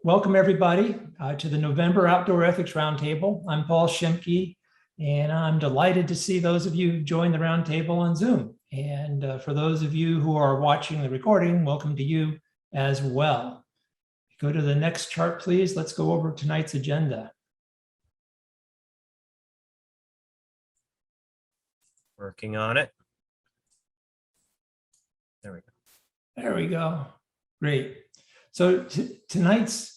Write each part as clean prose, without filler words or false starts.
Welcome everybody to the November Outdoor Ethics Roundtable. I'm Paul Schemke, and I'm delighted to see those of you who joined the roundtable on Zoom. And for those of you who are watching the recording, welcome to you as well. Go to the next chart, please. Let's go over tonight's agenda. Working on it. There we go. There we go. Great. So tonight's,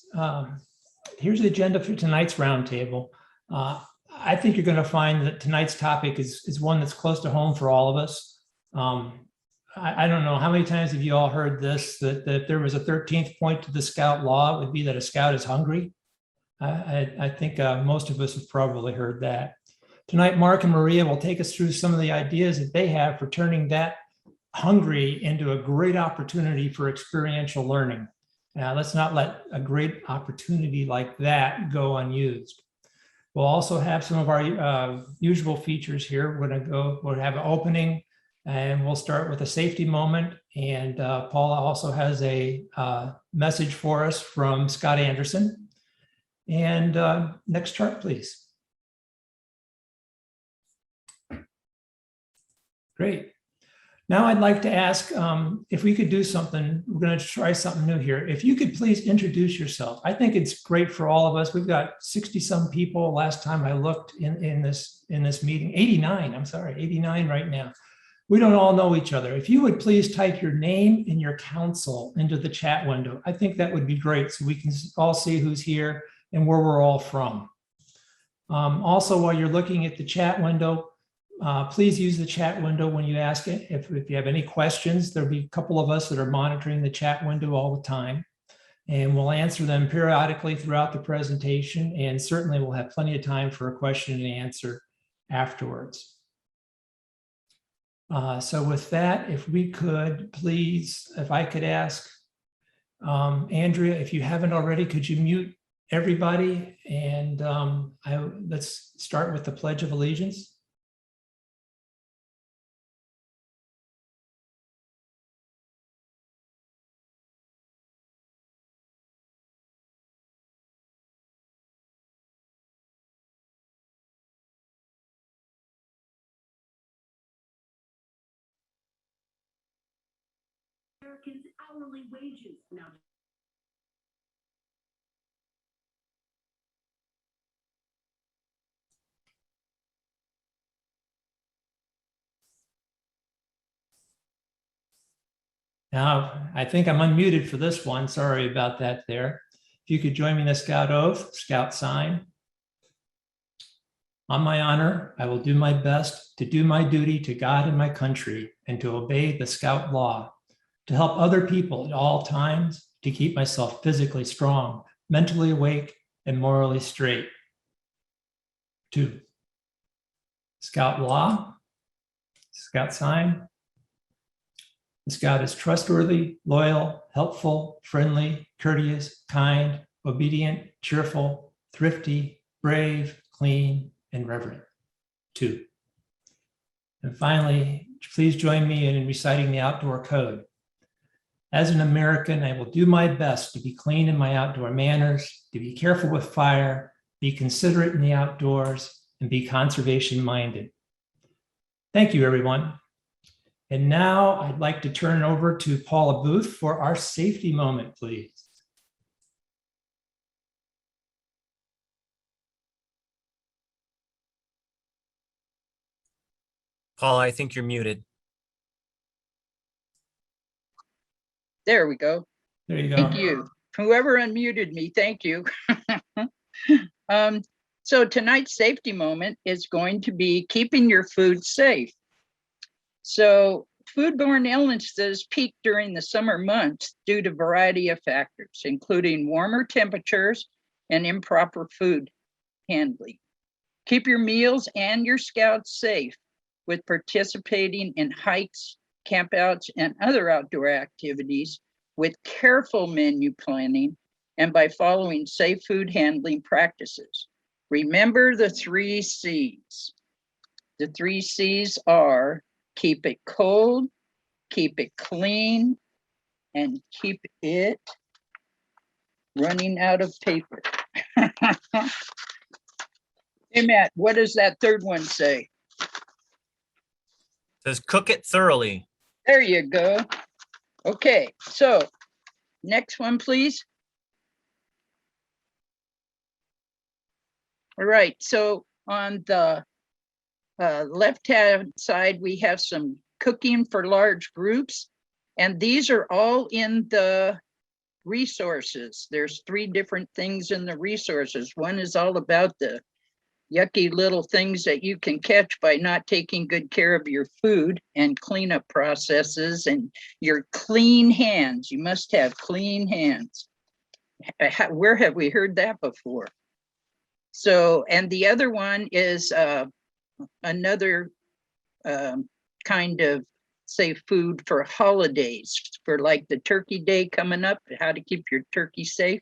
here's the agenda for tonight's roundtable. I think you're going to find that tonight's topic is one that's close to home for all of us. I don't know how many times have you all heard this, that if there was a 13th point to the Scout law, it would be that a Scout is hungry. I think most of us have probably heard that. Tonight, Mark and Maria will take us through some of the ideas that they have for turning that hungry into a great opportunity for experiential learning. Now, let's not let a great opportunity like that go unused. We'll also have some of our usual features here. We'll have an opening, and we'll start with a safety moment. And Paula also has a message for us from Scott Anderson. And next chart, please. Great. Now I'd like to ask if we could do something. We're going to try something new here. If you could please introduce yourself. I think it's great for all of us. We've got 60 some people last time I looked in this meeting. 89, I'm sorry, 89 right now. We don't all know each other. If you would please type your name and your council into the chat window, I think that would be great so we can all see who's here and where we're all from. Also, while you're looking at the chat window, please use the chat window when you ask it. If you have any questions, there'll be a couple of us that are monitoring the chat window all the time, and we'll answer them periodically throughout the presentation, and certainly we'll have plenty of time for a question and answer afterwards. So with that, if we could please, if I could ask Andrea, if you haven't already, could you mute everybody? And let's start with the Pledge of Allegiance. Americans' hourly wages now. Now, I think I'm unmuted for this one. Sorry about that there. If you could join me in the Scout Oath, Scout sign. On my honor, I will do my best to do my duty to God and my country and to obey the Scout law, to help other people at all times, to keep myself physically strong, mentally awake, and morally straight. 2. Scout law, Scout sign. The Scout is trustworthy, loyal, helpful, friendly, courteous, kind, obedient, cheerful, thrifty, brave, clean, and reverent. 2. And finally, please join me in reciting the outdoor code. As an American, I will do my best to be clean in my outdoor manners, to be careful with fire, be considerate in the outdoors, and be conservation-minded. Thank you, everyone. And now I'd like to turn it over to Paula Booth for our safety moment, please. Paula, I think you're muted. There we go. There you go. Thank you. Whoever unmuted me, thank you. So tonight's safety moment is going to be keeping your food safe. So foodborne illnesses peak during the summer months due to a variety of factors, including warmer temperatures and improper food handling. Keep your meals and your scouts safe with participating in hikes, campouts, and other outdoor activities with careful menu planning and by following safe food handling practices. Remember the 3 C's. The 3 C's are keep it cold, keep it clean, and keep it running out of paper. Hey, Matt, what does that third one say? Says cook it thoroughly. There you go. Okay, so next one, please. All right, so on the left-hand side, we have some cooking for large groups, and these are all in the resources. There's 3 different things in the resources. One is all about the yucky little things that you can catch by not taking good care of your food, and cleanup processes, and your clean hands. You must have clean hands. Where have we heard that before? So, and the other one is another kind of, say, food for holidays, for like the Turkey Day coming up, how to keep your turkey safe.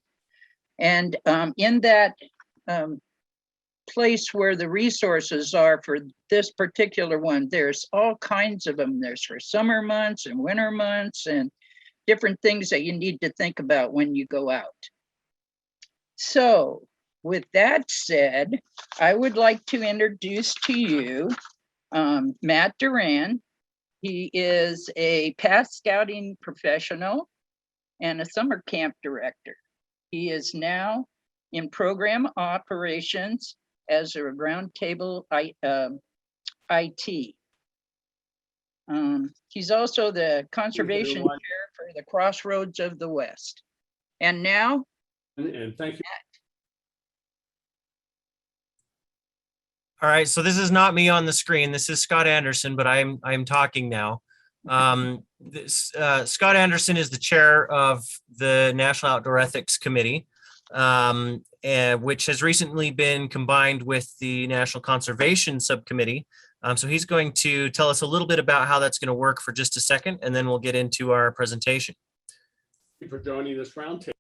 And in that place where the resources are for this particular one, there's all kinds of them. There's for summer months and winter months and different things that you need to think about when you go out. So with that said, I would like to introduce to you Matt Duran. He is a past scouting professional and a summer camp director. He is now in program operations as a roundtable IT. He's also the conservation chair for the Crossroads of the West. And now, and thank you. All right, so this is not me on the screen. This is Scott Anderson, but I'm talking now. Scott Anderson is the chair of the National Outdoor Ethics Committee, which has recently been combined with the National Conservation Subcommittee. So he's going to tell us a little bit about how that's going to work for just a second, and then we'll get into our presentation. Thank you for joining this roundtable.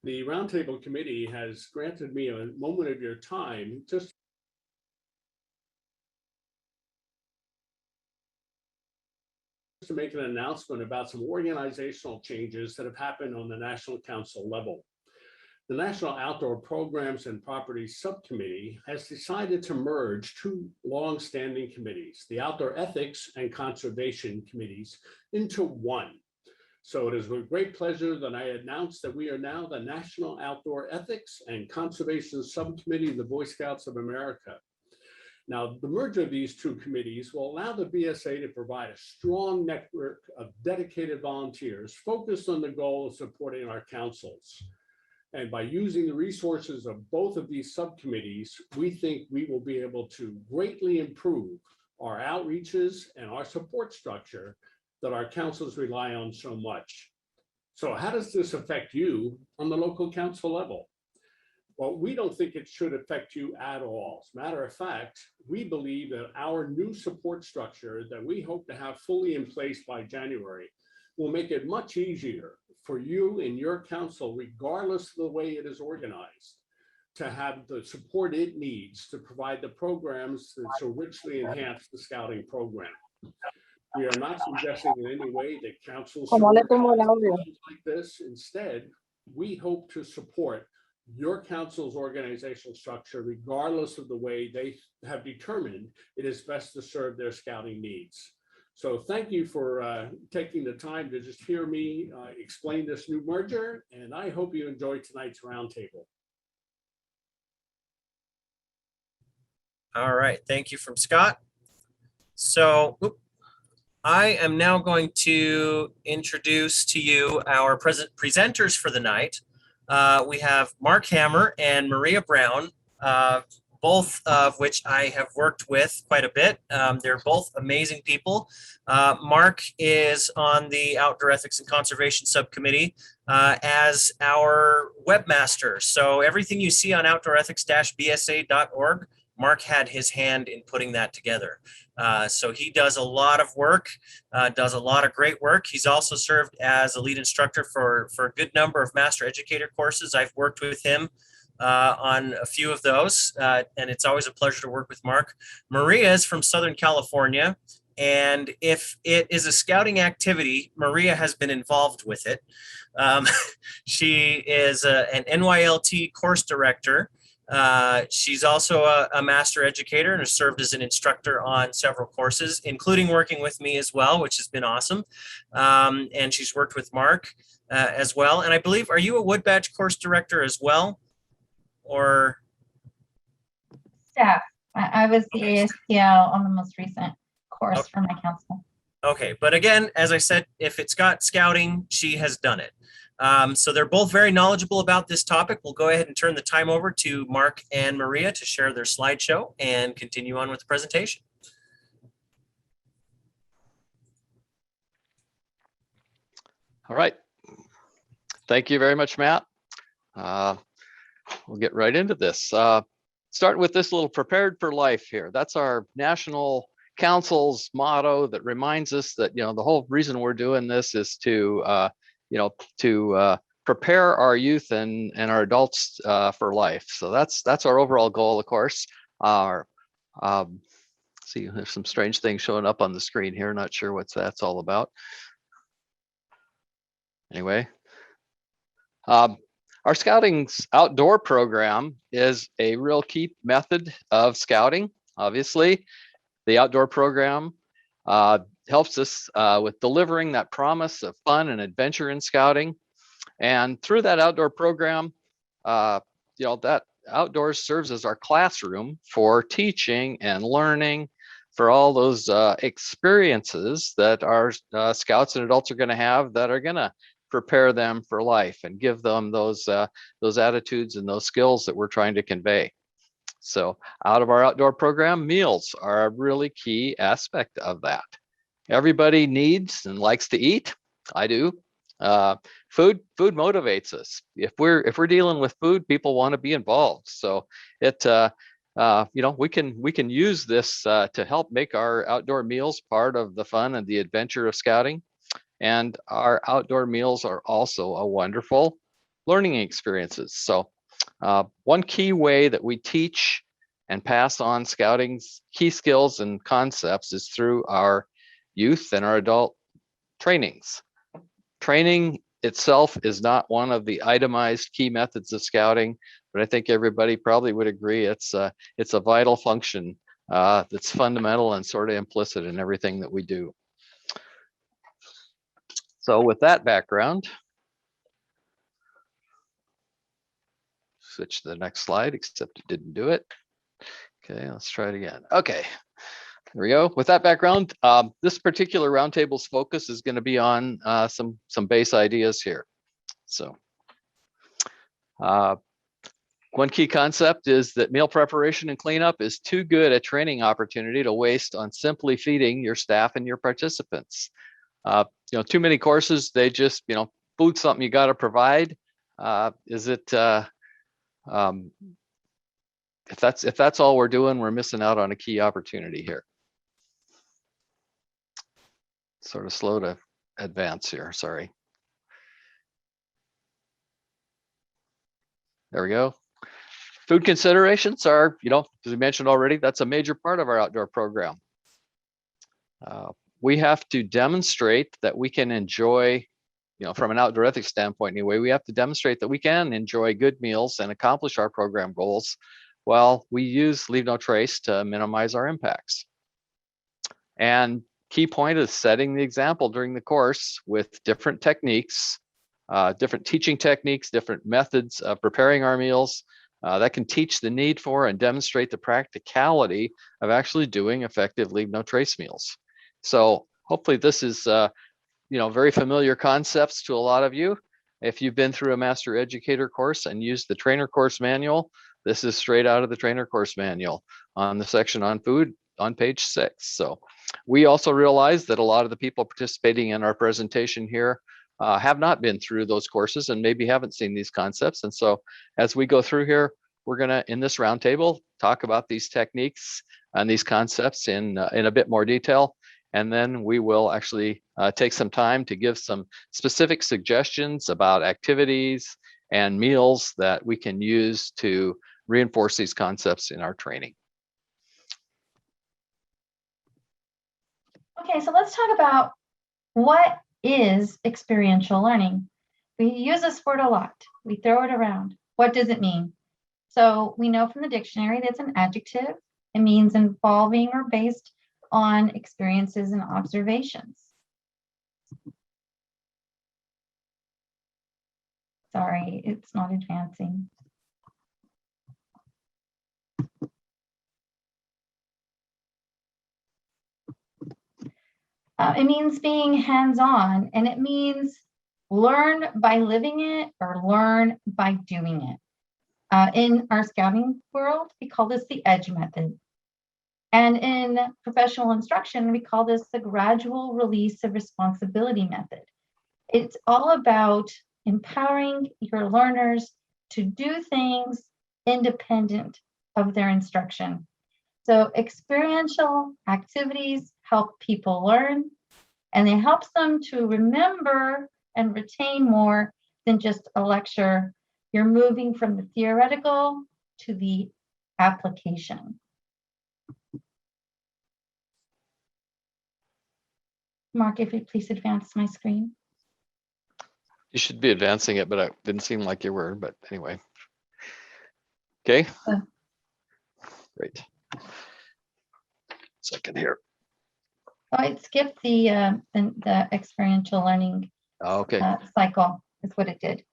The Roundtable Committee has granted me a moment of your time just to make an announcement about some organizational changes that have happened on the National Council level. The National Outdoor Programs and Properties Subcommittee has decided to merge 2 long-standing committees, the Outdoor Ethics and Conservation Committees, into one. So it is with great pleasure that I announce that we are now the National Outdoor Ethics and Conservation Subcommittee of the Boy Scouts of America. Now, the merger of these 2 committees will allow the BSA to provide a strong network of dedicated volunteers focused on the goal of supporting our councils. And by using the resources of both of these subcommittees, we think we will be able to greatly improve our outreaches and our support structure that our councils rely on so much. So how does this affect you on the local council level? Well, we don't think it should affect you at all. As a matter of fact, we believe that our new support structure that we hope to have fully in place by January will make it much easier for you and your council, regardless of the way it is organized, to have the support it needs to provide the programs that so richly enhance the scouting program. We are not suggesting in any way that councils should like this. Instead, we hope to support your council's organizational structure, regardless of the way they have determined it is best to serve their scouting needs. So thank you for taking the time to just hear me explain this new merger, and I hope you enjoyed tonight's roundtable. All right, thank you from Scott. So I am now going to introduce to you our presenters for the night. We have Mark Hammer and Maria Brown, both of which I have worked with quite a bit. They're both amazing people. Mark is on the Outdoor Ethics and Conservation Subcommittee as our webmaster. So everything you see on outdoorethics-bsa.org, Mark had his hand in putting that together. So he does a lot of work, does a lot of great work. He's also served as a lead instructor for a good number of master educator courses. I've worked with him on a few of those, and it's always a pleasure to work with Mark. Maria is from Southern California, And if it is a scouting activity, Maria has been involved with it. She is an NYLT course director. She's also a master educator and has served as an instructor on several courses, including working with me as well, which has been awesome. And she's worked with Mark as well. And I believe, are you a Wood Badge course director as well? Or Staff. I was the Okay. ASPL on the most recent course Okay. for my council. Okay, but again, as I said, if it's got scouting, she has done it. So they're both very knowledgeable about this topic. We'll go ahead and turn the time over to Mark and Maria to share their slideshow and continue on with the presentation. All right. Thank you very much, Matt. We'll get right into this. Starting with this little prepared for life here. That's our National Council's motto that reminds us that, the whole reason we're doing this is to, prepare our youth and our adults for life. So that's our overall goal, of course. See, there's some strange things showing up on the screen here. Not sure what that's all about. Anyway, our scouting's outdoor program is a real key method of scouting. Obviously, the outdoor program helps us with delivering that promise of fun and adventure in scouting. And through that outdoor program, that outdoors serves as our classroom for teaching and learning, for all those experiences that our scouts and adults are going to have that are going to prepare them for life and give them those attitudes and those skills that we're trying to convey. So out of our outdoor program, meals are a really key aspect of that. Everybody needs and likes to eat. I do. Food motivates us. If we're dealing with food, people want to be involved. So it we can use this to help make our outdoor meals part of the fun and the adventure of scouting. And our outdoor meals are also a wonderful learning experiences. So one key way that we teach and pass on scouting's key skills and concepts is through our youth and our adult trainings. Training itself is not one of the itemized key methods of scouting, but I think everybody probably would agree it's a vital function that's fundamental and sort of implicit in everything that we do. So with that background, switch to the next slide, except it didn't do it. Okay, let's try it again. Okay, there we go. With that background, this particular roundtable's focus is going to be on some base ideas here. So one key concept is that meal preparation and cleanup is too good a training opportunity to waste on simply feeding your staff and your participants. Too many courses, they just, food's something you got to provide. If that's all we're doing, we're missing out on a key opportunity here. Sort of slow to advance here, sorry. There we go. Food considerations are, as we mentioned already, that's a major part of our outdoor program. We have to demonstrate that we can enjoy, from an outdoor ethics standpoint anyway, we have to demonstrate that we can enjoy good meals and accomplish our program goals while we use Leave No Trace to minimize our impacts. And key point is setting the example during the course with different techniques, different teaching techniques, different methods of preparing our meals that can teach the need for and demonstrate the practicality of actually doing effective Leave No Trace meals. So hopefully this is, very familiar concepts to a lot of you. If you've been through a master educator course and used the trainer course manual, this is straight out of the trainer course manual on the section on food on page 6. So we also realize that a lot of the people participating in our presentation here have not been through those courses and maybe haven't seen these concepts. And so as we go through here, we're gonna, in this roundtable, talk about these techniques and these concepts in a bit more detail. And then we will actually take some time to give some specific suggestions about activities and meals that we can use to reinforce these concepts in our training. Okay, so let's talk about what is experiential learning. We use this word a lot. We throw it around. What does it mean? So we know from the dictionary that's an adjective. It means involving or based on experiences and observations. Sorry, it's not advancing. It means being hands-on, and it means learn by living it or learn by doing it. In our scouting world, we call this the EDGE method. And in professional instruction, we call this the gradual release of responsibility method. It's all about empowering your learners to do things independent of their instruction. So experiential activities help people learn, and it helps them to remember and retain more than just a lecture. You're moving from the theoretical to the application. Mark, if you please advance my screen. You should be advancing it, but it didn't seem like you were, but anyway. Okay. Oh. Great. Second here. Oh, it skipped the experiential learning Okay. cycle, is what it did.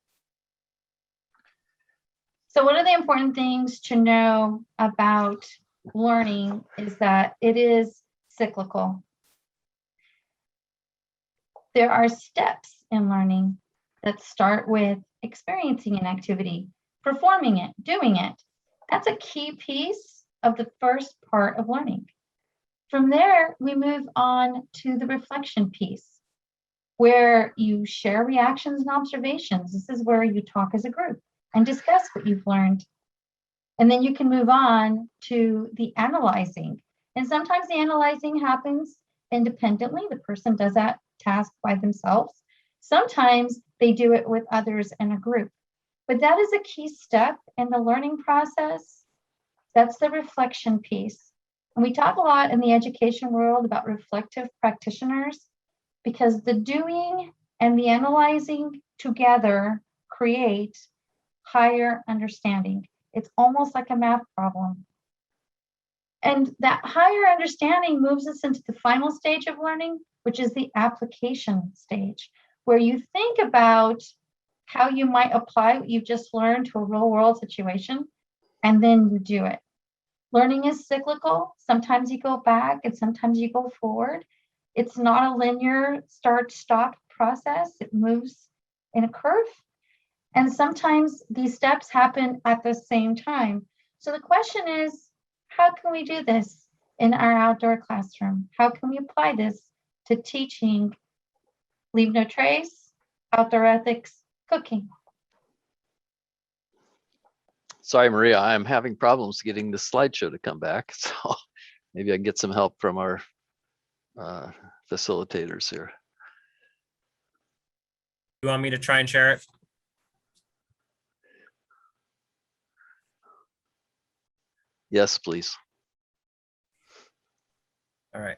So one of the important things to know about learning is that it is cyclical. There are steps in learning that start with experiencing an activity, performing it, doing it. That's a key piece of the first part of learning. From there, we move on to the reflection piece, where you share reactions and observations. This is where you talk as a group and discuss what you've learned. And then you can move on to the analyzing. And sometimes the analyzing happens independently. The person does that task by themselves. Sometimes they do it with others in a group. But that is a key step in the learning process. That's the reflection piece. And we talk a lot in the education world about reflective practitioners, because the doing and the analyzing together create higher understanding. It's almost like a math problem. And that higher understanding moves us into the final stage of learning, which is the application stage, where you think about how you might apply what you've just learned to a real world situation, and then you do it. Learning is cyclical. Sometimes you go back and sometimes you go forward. It's not a linear start-stop process. It moves in a curve. And sometimes these steps happen at the same time. So the question is, how can we do this in our outdoor classroom? How can we apply this to teaching Leave No Trace, outdoor ethics, cooking? Sorry, Maria, I'm having problems getting the slideshow to come back. So maybe I can get some help from our facilitators here. You want me to try and share it? Yes, please. All right.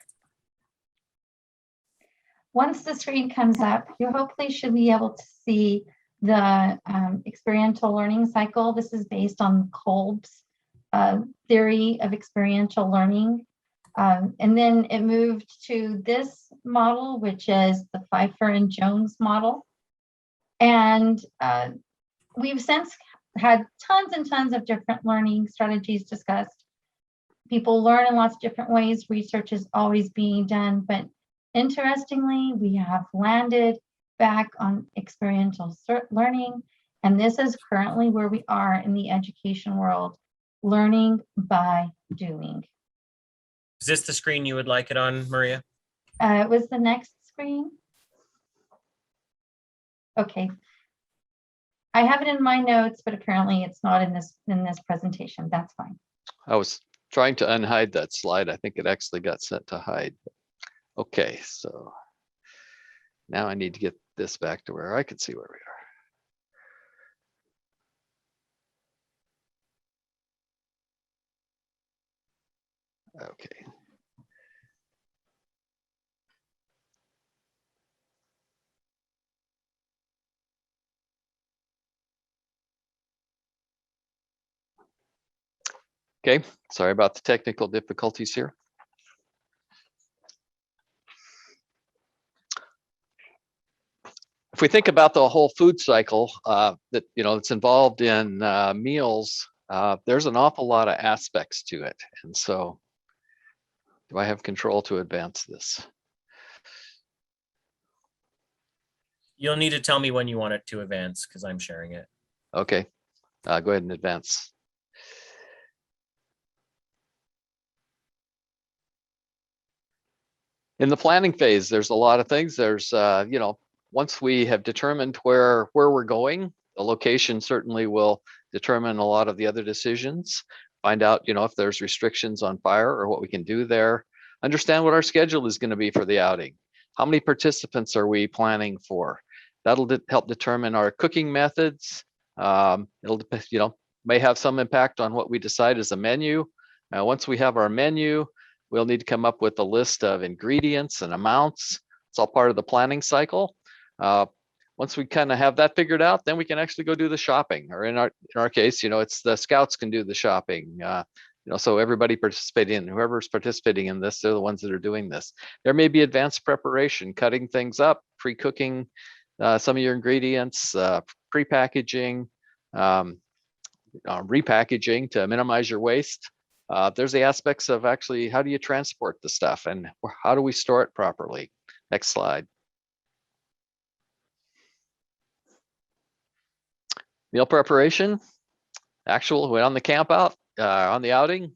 Once the screen comes up, you hopefully should be able to see the experiential learning cycle. This is based on Kolb's theory of experiential learning. And then it moved to this model, which is the Pfeiffer and Jones model. And we've since had tons and tons of different learning strategies discussed. People learn in lots of different ways. Research is always being done, but interestingly, we have landed back on experiential learning, and this is currently where we are in the education world, learning by doing. Is this the screen you would like it on, Maria? It was the next screen. Okay. I have it in my notes, but apparently it's not in this presentation. That's fine. I was trying to unhide that slide. I think it actually got set to hide. Okay, so now I need to get this back to where I can see where we are. Okay. Okay, sorry about the technical difficulties here. If we think about the whole food cycle that that's involved in meals, there's an awful lot of aspects to it. And so, do I have control to advance this? You'll need to tell me when you want it to advance because I'm sharing it. Okay, go ahead and advance. In the planning phase, there's a lot of things. There's, once we have determined where we're going, the location certainly will determine a lot of the other decisions. Find out, if there's restrictions on fire or what we can do there. Understand what our schedule is going to be for the outing. How many participants are we planning for? That'll help determine our cooking methods. It'll, may have some impact on what we decide as a menu. Once we have our menu, we'll need to come up with a list of ingredients and amounts. It's all part of the planning cycle. Once we kind of have that figured out, then we can actually go do the shopping. Or in our case, it's the scouts can do the shopping. So everybody participating, whoever's participating in this, they're the ones that are doing this. There may be advanced preparation, cutting things up, pre-cooking some of your ingredients, pre-packaging, repackaging to minimize your waste. There's the aspects of actually how do you transport the stuff and how do we store it properly? Next slide. Meal preparation, when on the camp out, on the outing,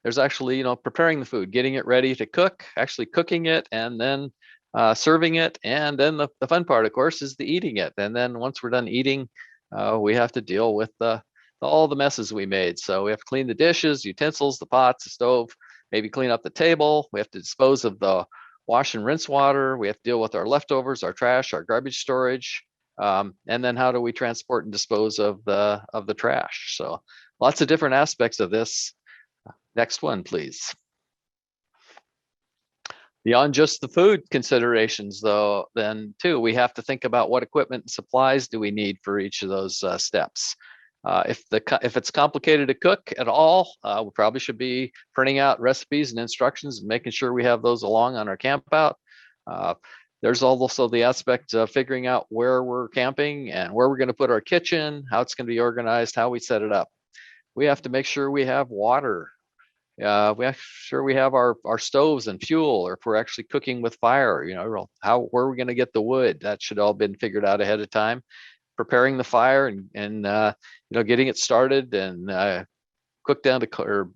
there's actually, preparing the food, getting it ready to cook, actually cooking it, and then serving it. And then the fun part, of course, is the eating it. And then once we're done eating, we have to deal with all the messes we made. So we have to clean the dishes, utensils, the pots, the stove, maybe clean up the table. We have to dispose of the wash and rinse water. We have to deal with our leftovers, our trash, our garbage storage. And then how do we transport and dispose of the trash? So lots of different aspects of this. Next one, please. Beyond just the food considerations, though, then too, we have to think about what equipment and supplies do we need for each of those steps. If it's complicated to cook at all, we probably should be printing out recipes and instructions and making sure we have those along on our camp out. There's also the aspect of figuring out where we're camping and where we're going to put our kitchen, how it's going to be organized, how we set it up. We have to make sure we have water. We have to sure we have our stoves and fuel, or if we're actually cooking with fire, where are we going to get the wood? That should all been figured out ahead of time. Preparing the fire and getting it started and cook down to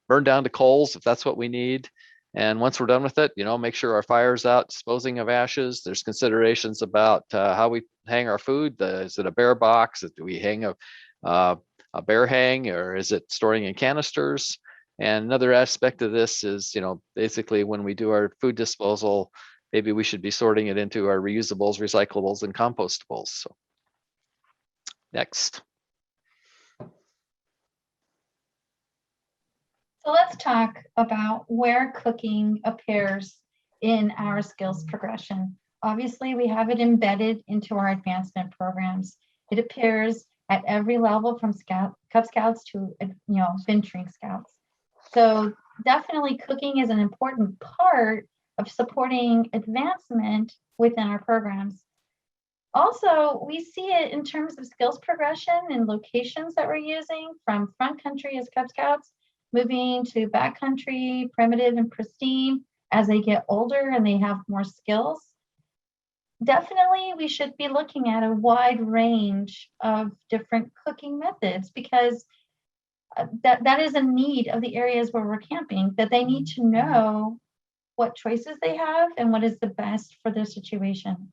burn down to coals if that's what we need. And once we're done with it, make sure our fire's out, disposing of ashes. There's considerations about how we hang our food. Is it a bear box? Do we hang a bear hang, or is it storing in canisters? And another aspect of this is, basically when we do our food disposal, maybe we should be sorting it into our reusables, recyclables, and compostables. So next. So let's talk about where cooking appears in our skills progression. Obviously, we have it embedded into our advancement programs. It appears at every level from Cub Scouts to venturing Scouts. So definitely cooking is an important part of supporting advancement within our programs. Also, we see it in terms of skills progression and locations that we're using, from front country as Cub Scouts, moving to backcountry, primitive and pristine as they get older and they have more skills. Definitely, we should be looking at a wide range of different cooking methods, because that is a need of the areas where we're camping, that they need to know what choices they have and what is the best for their situation.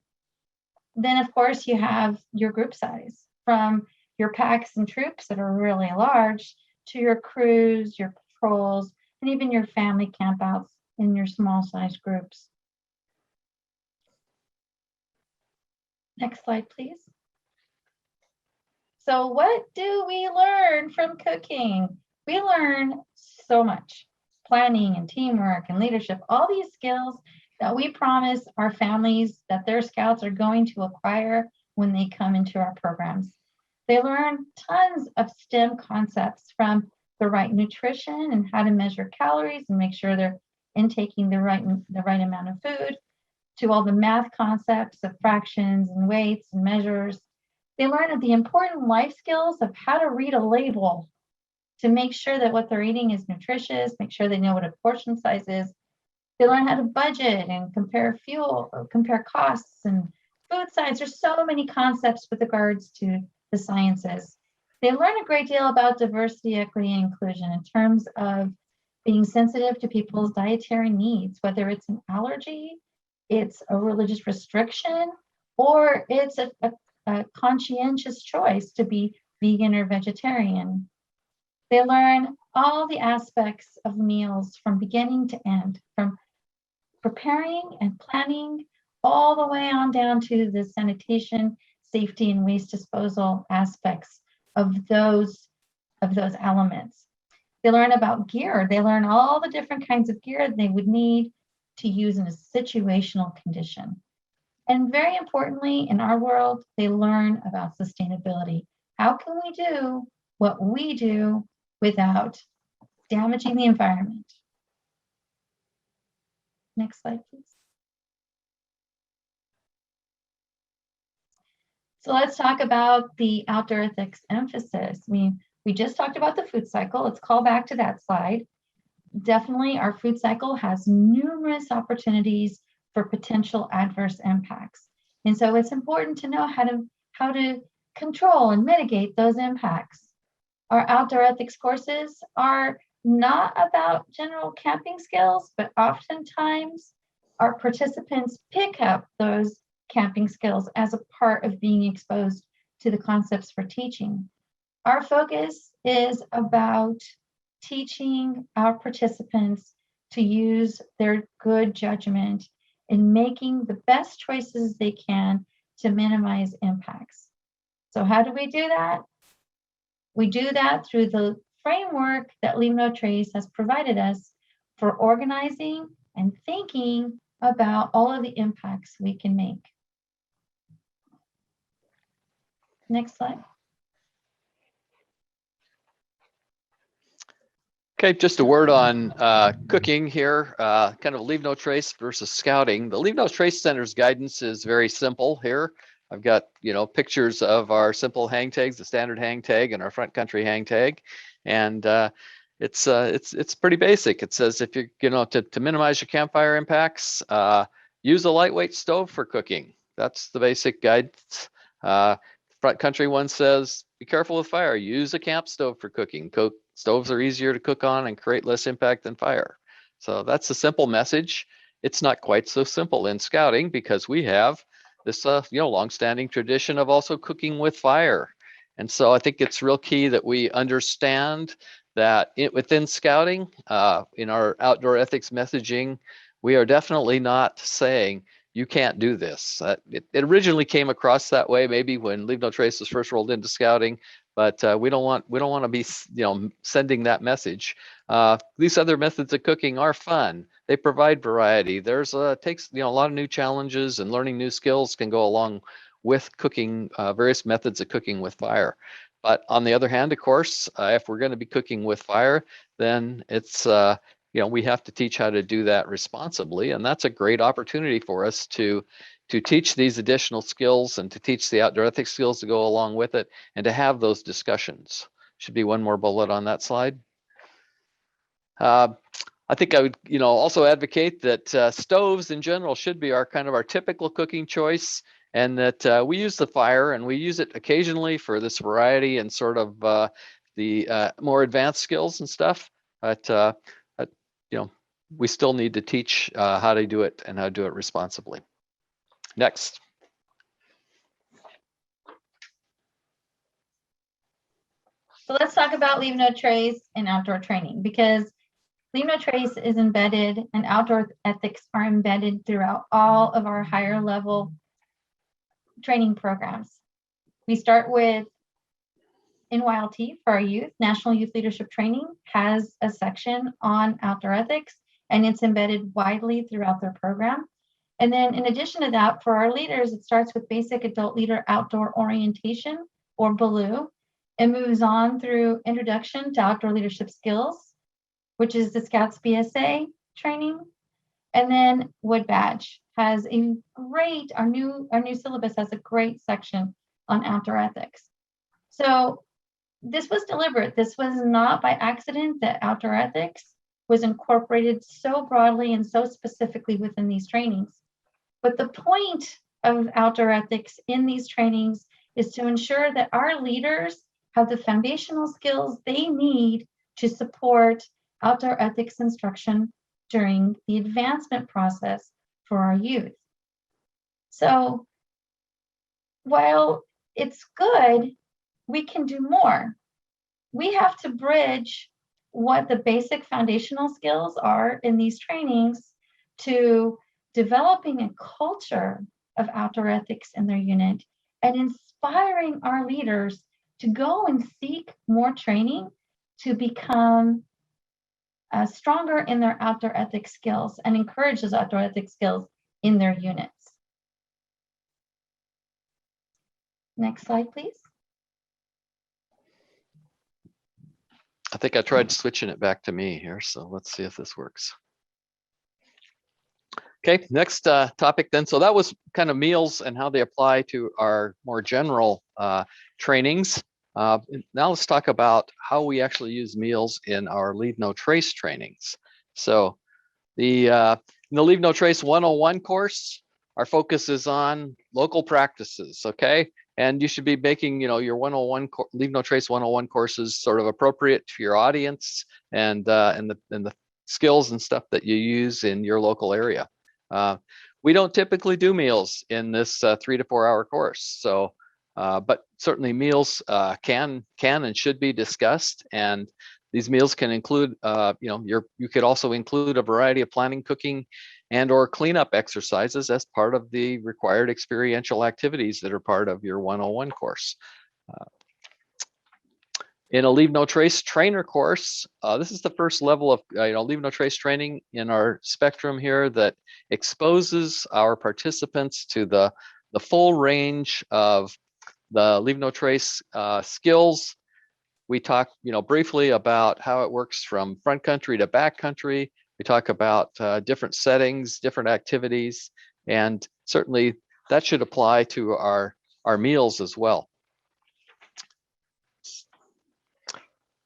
Then, of course, you have your group size, from your packs and troops that are really large to your crews, your patrols, and even your family campouts in your small size groups. Next slide, please. So what do we learn from cooking? We learn so much: planning and teamwork and leadership, all these skills that we promise our families that their scouts are going to acquire when they come into our programs. They learn tons of STEM concepts, from the right nutrition and how to measure calories and make sure they're intaking the right amount of food, to all the math concepts of fractions and weights and measures. They learn the important life skills of how to read a label to make sure that what they're eating is nutritious, make sure they know what a portion size is. They learn how to budget and compare fuel, or compare costs and food science. There's so many concepts with regards to the sciences. They learn a great deal about diversity, equity, and inclusion in terms of being sensitive to people's dietary needs, whether it's an allergy, it's a religious restriction, or it's a conscientious choice to be vegan or vegetarian. They learn all the aspects of meals from beginning to end, from preparing and planning all the way on down to the sanitation, safety, and waste disposal aspects of those elements. They learn about gear. They learn all the different kinds of gear they would need to use in a situational condition. And very importantly, in our world, they learn about sustainability. How can we do what we do without damaging the environment? Next slide, please. So let's talk about the outdoor ethics emphasis. We just talked about the food cycle. Let's call back to that slide. Definitely, our food cycle has numerous opportunities for potential adverse impacts. And so it's important to know how to control and mitigate those impacts. Our outdoor ethics courses are not about general camping skills, but oftentimes our participants pick up those camping skills as a part of being exposed to the concepts for teaching. Our focus is about teaching our participants to use their good judgment in making the best choices they can to minimize impacts. So how do we do that? We do that through the framework that Leave No Trace has provided us for organizing and thinking about all of the impacts we can make. Next slide. Okay, just a word on cooking here, kind of Leave No Trace versus scouting. The Leave No Trace Center's guidance is very simple here. I've got, pictures of our simple hang tags, the standard hang tag and our front country hang tag. And it's pretty basic. It says if you're, to minimize your campfire impacts, use a lightweight stove for cooking. That's the basic guidance. Front country one says, be careful with fire. Use a camp stove for cooking. Stoves are easier to cook on and create less impact than fire. So that's a simple message. It's not quite so simple in scouting because we have this, longstanding tradition of also cooking with fire. And so I think it's real key that we understand that within scouting, in our outdoor ethics messaging, we are definitely not saying you can't do this. It originally came across that way, maybe when Leave No Trace was first rolled into scouting, but we don't want to be, sending that message. These other methods of cooking are fun. They provide variety. Takes a lot of new challenges, and learning new skills can go along with cooking, various methods of cooking with fire. But on the other hand, of course, if we're going to be cooking with fire, then it's we have to teach how to do that responsibly, and that's a great opportunity for us to teach these additional skills and to teach the outdoor ethics skills to go along with it, and to have those discussions. Should be one more bullet on that slide. I think I would, also advocate that stoves in general should be our typical cooking choice, and that we use the fire, and we use it occasionally for this variety and sort of the more advanced skills and stuff. But we still need to teach how to do it and how to do it responsibly. Next. So let's talk about Leave No Trace and outdoor training, because Leave No Trace is embedded and outdoor ethics are embedded throughout all of our higher level training programs. We start with NYLT for our youth. National Youth Leadership Training has a section on outdoor ethics, and it's embedded widely throughout their program. And then in addition to that, for our leaders, it starts with Basic Adult Leader Outdoor Orientation, or BALOO. It moves on through Introduction to Outdoor Leadership Skills, which is the Scouts BSA training. And then Wood Badge has a great, our new syllabus has a great section on outdoor ethics. So this was deliberate. This was not by accident that outdoor ethics was incorporated so broadly and so specifically within these trainings. But the point of outdoor ethics in these trainings is to ensure that our leaders have the foundational skills they need to support outdoor ethics instruction during the advancement process for our youth. So while it's good, we can do more. We have to bridge what the basic foundational skills are in these trainings to developing a culture of outdoor ethics in their unit and inspiring our leaders to go and seek more training to become stronger in their outdoor ethics skills and encourage those outdoor ethics skills in their units. Next slide, please. I think I tried switching it back to me here, so let's see if this works. Okay, next topic then. So that was kind of meals and how they apply to our more general trainings. Now let's talk about how we actually use meals in our Leave No Trace trainings. So in the Leave No Trace 101 course, our focus is on local practices, okay? And you should be making, your 101 Leave No Trace 101 courses sort of appropriate to your audience and the skills and stuff that you use in your local area. We don't typically do meals in this 3 to 4 hour course. So, but certainly meals can and should be discussed. And these meals can include, you could also include a variety of planning, cooking, and or cleanup exercises as part of the required experiential activities that are part of your 101 course. In a Leave No Trace trainer course, this is the first level of Leave No Trace training in our spectrum here that exposes our participants to the full range of the Leave No Trace skills. We talk briefly about how it works from front country to back country. We talk about different settings, different activities, and certainly that should apply to our meals as well.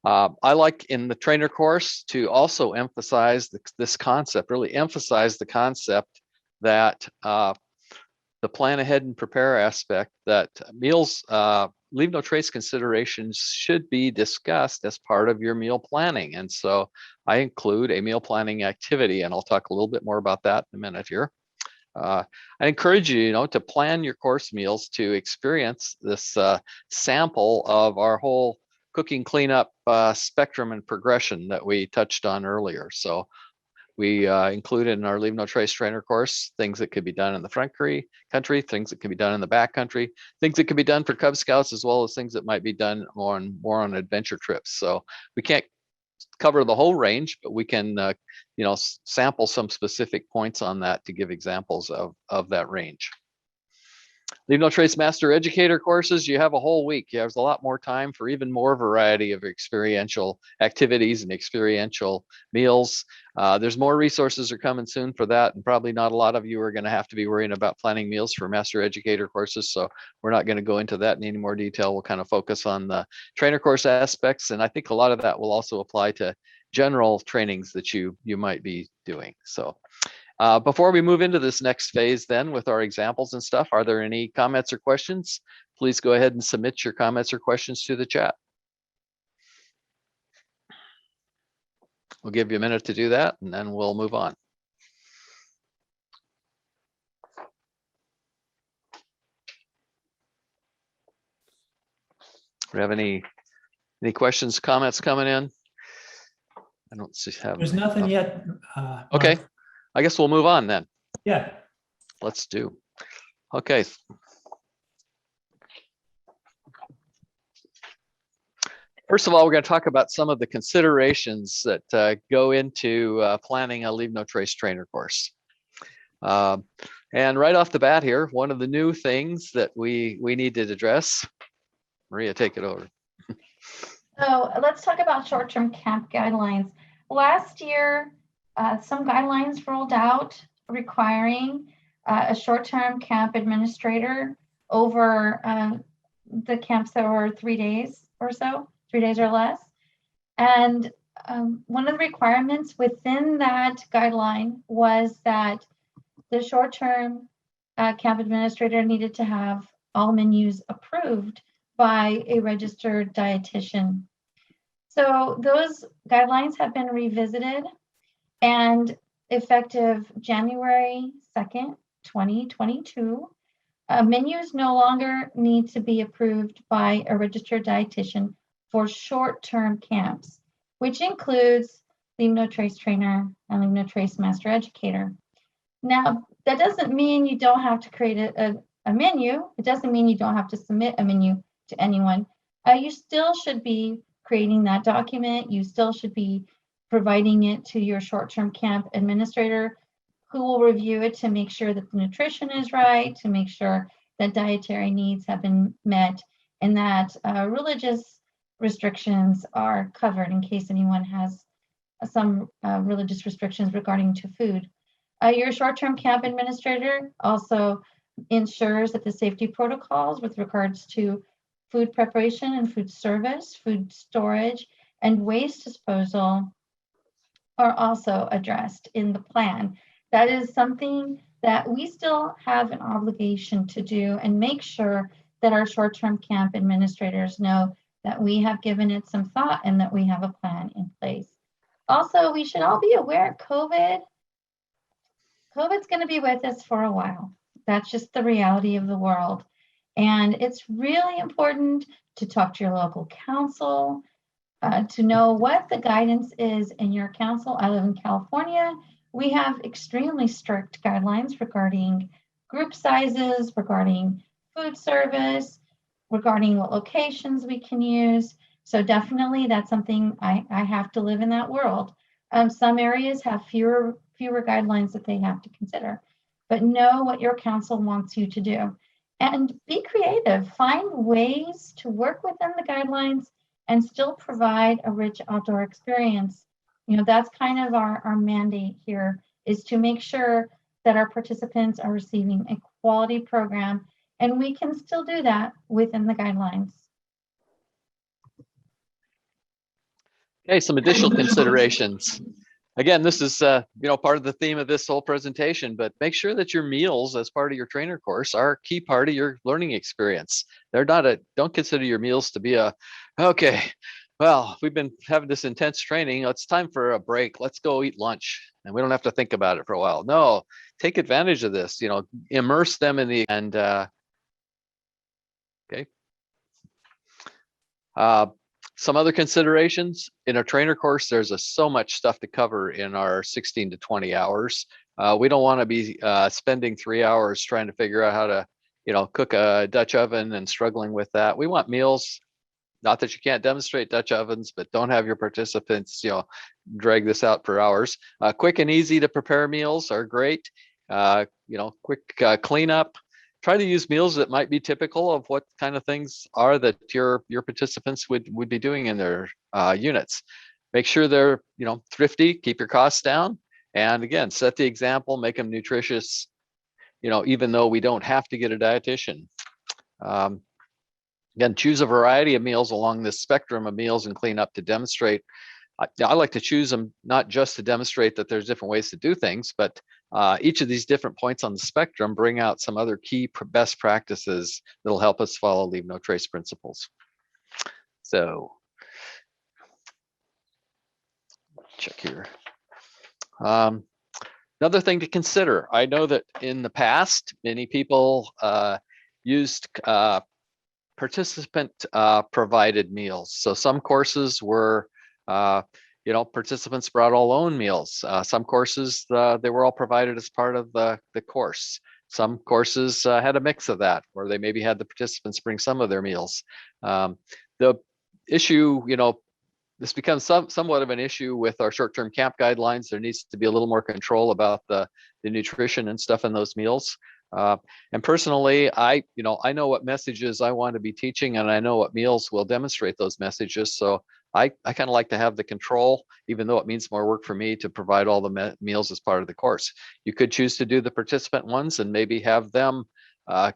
I like in the trainer course to also emphasize this concept, really emphasize the concept that the plan ahead and prepare aspect, that meals, Leave No Trace considerations should be discussed as part of your meal planning. And so I include a meal planning activity, and I'll talk a little bit more about that in a minute here. I encourage you, to plan your course meals to experience this sample of our whole cooking cleanup spectrum and progression that we touched on earlier. So we included in our Leave No Trace trainer course things that could be done in the front country, things that can be done in the back country, things that can be done for Cub Scouts, as well as things that might be done more on adventure trips. So we can't cover the whole range, but we can sample some specific points on that to give examples of that range. Leave No Trace Master Educator courses, you have a whole week. There's a lot more time for even more variety of experiential activities and experiential meals. There's more resources are coming soon for that, and probably not a lot of you are going to have to be worrying about planning meals for Master Educator courses, so we're not going to go into that in any more detail. We'll kind of focus on the trainer course aspects, and I think a lot of that will also apply to general trainings that you might be doing. So before we move into this next phase then with our examples and stuff, are there any comments or questions? Please go ahead and submit your comments or questions to the chat. We'll give you a minute to do that, and then we'll move on. Do we have any questions, comments coming in? I don't see. There's nothing yet. Okay. Mark. I guess we'll move on then. Yeah. Let's do. Okay. First of all, we're going to talk about some of the considerations that go into planning a Leave No Trace trainer course. And right off the bat here, one of the new things that we need to address, Maria, take it over. So let's talk about short-term camp guidelines. Last year, some guidelines rolled out requiring a short-term camp administrator over the camps that were 3 days or so, 3 days or less. And one of the requirements within that guideline was that the short-term camp administrator needed to have all menus approved by a registered dietitian. So those guidelines have been revisited, and effective January 2nd, 2022, menus no longer need to be approved by a registered dietitian for short-term camps, which includes Leave No Trace trainer and Leave No Trace master educator. Now, that doesn't mean you don't have to create a menu. It doesn't mean you don't have to submit a menu to anyone. You still should be creating that document. You still should be providing it to your short-term camp administrator, who will review it to make sure that the nutrition is right, to make sure that dietary needs have been met, and that religious restrictions are covered in case anyone has some religious restrictions regarding to food. Your short-term camp administrator also ensures that the safety protocols with regards to food preparation and food service, food storage, and waste disposal are also addressed in the plan. That is something that we still have an obligation to do and make sure that our short-term camp administrators know that we have given it some thought and that we have a plan in place. Also, we should all be aware COVID's going to be with us for a while. That's just the reality of the world. And it's really important to talk to your local council, to know what the guidance is in your council. I live in California. We have extremely strict guidelines regarding group sizes, regarding food service, regarding what locations we can use. So definitely that's something I have to live in that world. Some areas have fewer guidelines that they have to consider, but know what your council wants you to do and be creative. Find ways to work within the guidelines and still provide a rich outdoor experience. You know, that's kind of our mandate here, is to make sure that our participants are receiving a quality program, and we can still do that within the guidelines. Okay, some additional considerations. Again, this is part of the theme of this whole presentation, but make sure that your meals as part of your trainer course are a key part of your learning experience. They're not don't consider your meals to be okay, well, we've been having this intense training. It's time for a break. Let's go eat lunch. And we don't have to think about it for a while. No, take advantage of this, immerse them in the, and okay. Some other considerations in a trainer course, there's so much stuff to cover in our 16 to 20 hours. We don't want to be spending 3 hours trying to figure out how to, cook a Dutch oven and struggling with that. We want meals, not that you can't demonstrate Dutch ovens, but don't have your participants, drag this out for hours. Quick and easy to prepare meals are great. Quick cleanup. Try to use meals that might be typical of what kind of things are that your participants would be doing in their units. Make sure they're thrifty, keep your costs down, and again, set the example, make them nutritious, even though we don't have to get a dietitian. Again, choose a variety of meals along this spectrum of meals and clean up to demonstrate. I like to choose them not just to demonstrate that there's different ways to do things, but each of these different points on the spectrum bring out some other key best practices that'll help us follow Leave No Trace principles. So, check here. Another thing to consider, I know that in the past, many people used participant provided meals. So some courses were participants brought all own meals. Some courses, they were all provided as part of the course. Some courses had a mix of that, where they maybe had the participants bring some of their meals. The issue, this becomes somewhat of an issue with our short-term camp guidelines. There needs to be a little more control about the nutrition and stuff in those meals. And personally, I know what messages I want to be teaching, and I know what meals will demonstrate those messages. So I kind of like to have the control, even though it means more work for me to provide all the meals as part of the course. You could choose to do the participant ones and maybe have them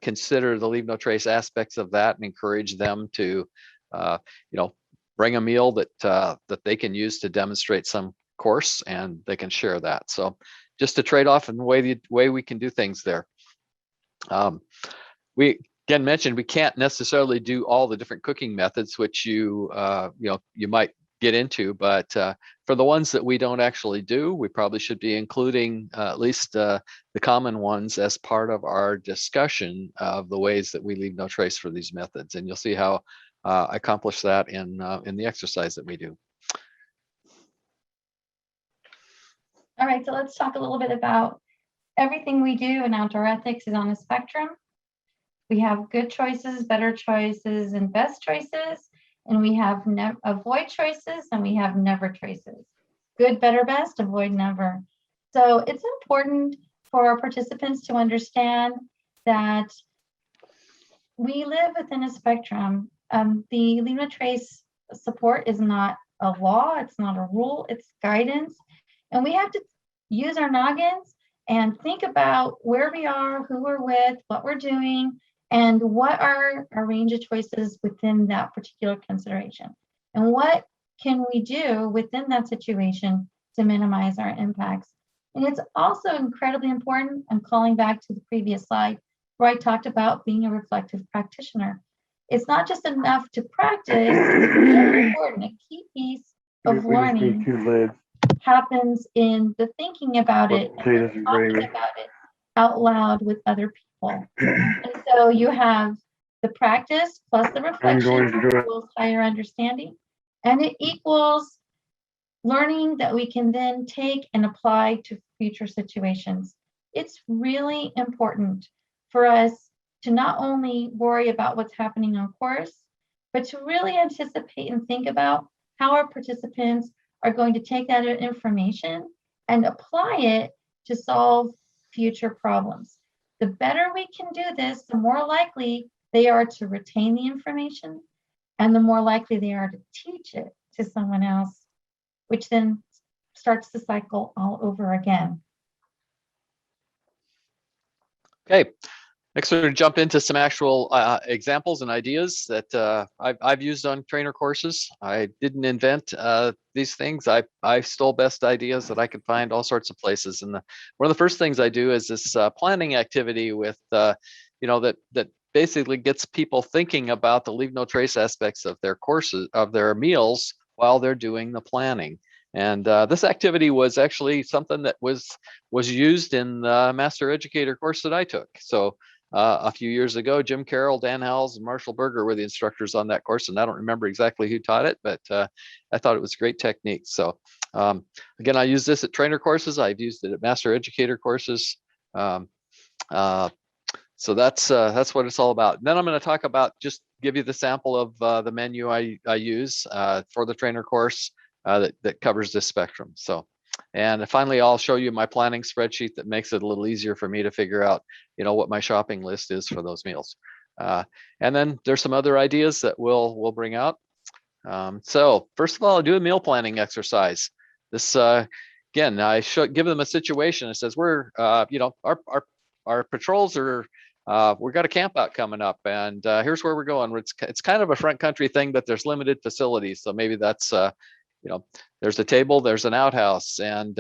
consider the leave no trace aspects of that and encourage them to, bring a meal that they can use to demonstrate some course, and they can share that. So just a trade-off in the way we can do things there. We again mentioned we can't necessarily do all the different cooking methods which you might get into, but for the ones that we don't actually do, we probably should be including at least the common ones as part of our discussion of the ways that we leave no trace for these methods. And you'll see how I accomplish that in the exercise that we do. All right, so let's talk a little bit about everything we do in outdoor ethics is on a spectrum. We have good choices, better choices, and best choices. And we have avoid choices, and we have never choices. Good, better, best, avoid, never. So it's important for our participants to understand that we live within a spectrum. The leave no trace support is not a law, it's not a rule, it's guidance. And we have to use our noggins and think about where we are, who we're with, what we're doing, and what are our range of choices within that particular consideration. And what can we do within that situation to minimize our impacts? And it's also incredibly important, I'm calling back to the previous slide where I talked about being a reflective practitioner. It's not just enough to practice, it's really important. A key piece of learning happens in the thinking about it and talking about it out loud with other people. And so you have the practice plus the reflection equals higher understanding, and it equals learning that we can then take and apply to future situations. It's really important for us to not only worry about what's happening on course, but to really anticipate and think about how our participants are going to take that information and apply it to solve future problems. The better we can do this, the more likely they are to retain the information, and the more likely they are to teach it to someone else, which then starts the cycle all over again. Okay, next we're going to jump into some actual examples and ideas that I've used on trainer courses. I didn't invent these things. I stole best ideas that I could find all sorts of places. And one of the first things I do is this planning activity with, that basically gets people thinking about the leave no trace aspects of their courses, of their meals while they're doing the planning. And this activity was actually something that was used in the Master Educator course that I took. So a few years ago, Jim Carroll, Dan Howells, and Marshall Berger were the instructors on that course. And I don't remember exactly who taught it, but I thought it was a great technique. So again, I use this at trainer courses. I've used it at Master Educator courses. So that's what it's all about. And then I'm going to talk about, just give you the sample of the menu I use for the trainer course that covers this spectrum. So, and finally, I'll show you my planning spreadsheet that makes it a little easier for me to figure out, what my shopping list is for those meals. And then there's some other ideas that we'll bring out. So first of all, I'll do a meal planning exercise. This again, I should give them a situation. It says we're, our patrols are. We've got a camp out coming up, and here's where we're going. It's kind of a front country thing, but there's limited facilities. So maybe that's, there's a table, there's an outhouse, and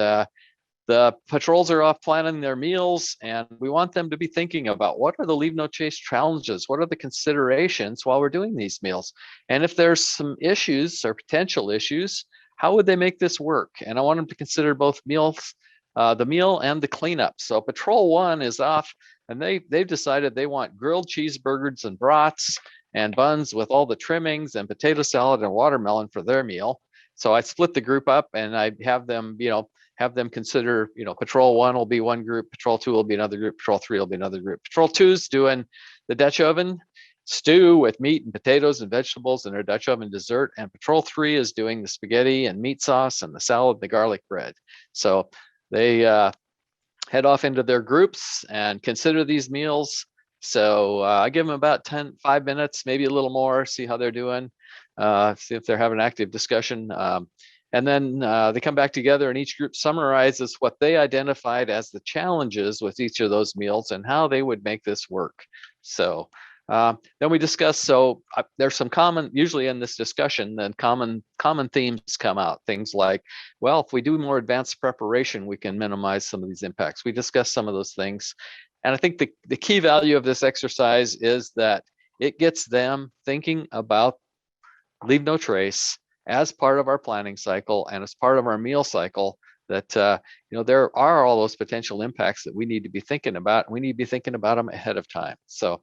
the patrols are off planning their meals, and we want them to be thinking about what are the leave no trace challenges, what are the considerations while we're doing these meals, and if there's some issues or potential issues, how would they make this work? And I want them to consider both meals, the meal and the cleanup. So patrol 1 is off, and they've decided they want grilled cheeseburgers and brats and buns with all the trimmings and potato salad and watermelon for their meal. So I split the group up, and I have them, consider, patrol 1 will be one group, patrol 2 will be another group, patrol 3 will be another group. Patrol 2's doing the Dutch oven stew with meat and potatoes and vegetables and their Dutch oven dessert, and patrol 3 is doing the spaghetti and meat sauce and the salad, the garlic bread. So they head off into their groups and consider these meals. So I give them about 5 minutes, maybe a little more, see how they're doing, see if they're having an active discussion. And then they come back together and each group summarizes what they identified as the challenges with each of those meals and how they would make this work. So then we discuss, so there's some common, usually in this discussion, then common themes come out. Things like, well, if we do more advanced preparation, we can minimize some of these impacts. We discuss some of those things. And I think the key value of this exercise is that it gets them thinking about Leave No Trace as part of our planning cycle and as part of our meal cycle, that there are all those potential impacts that we need to be thinking about. We need to be thinking about them ahead of time. So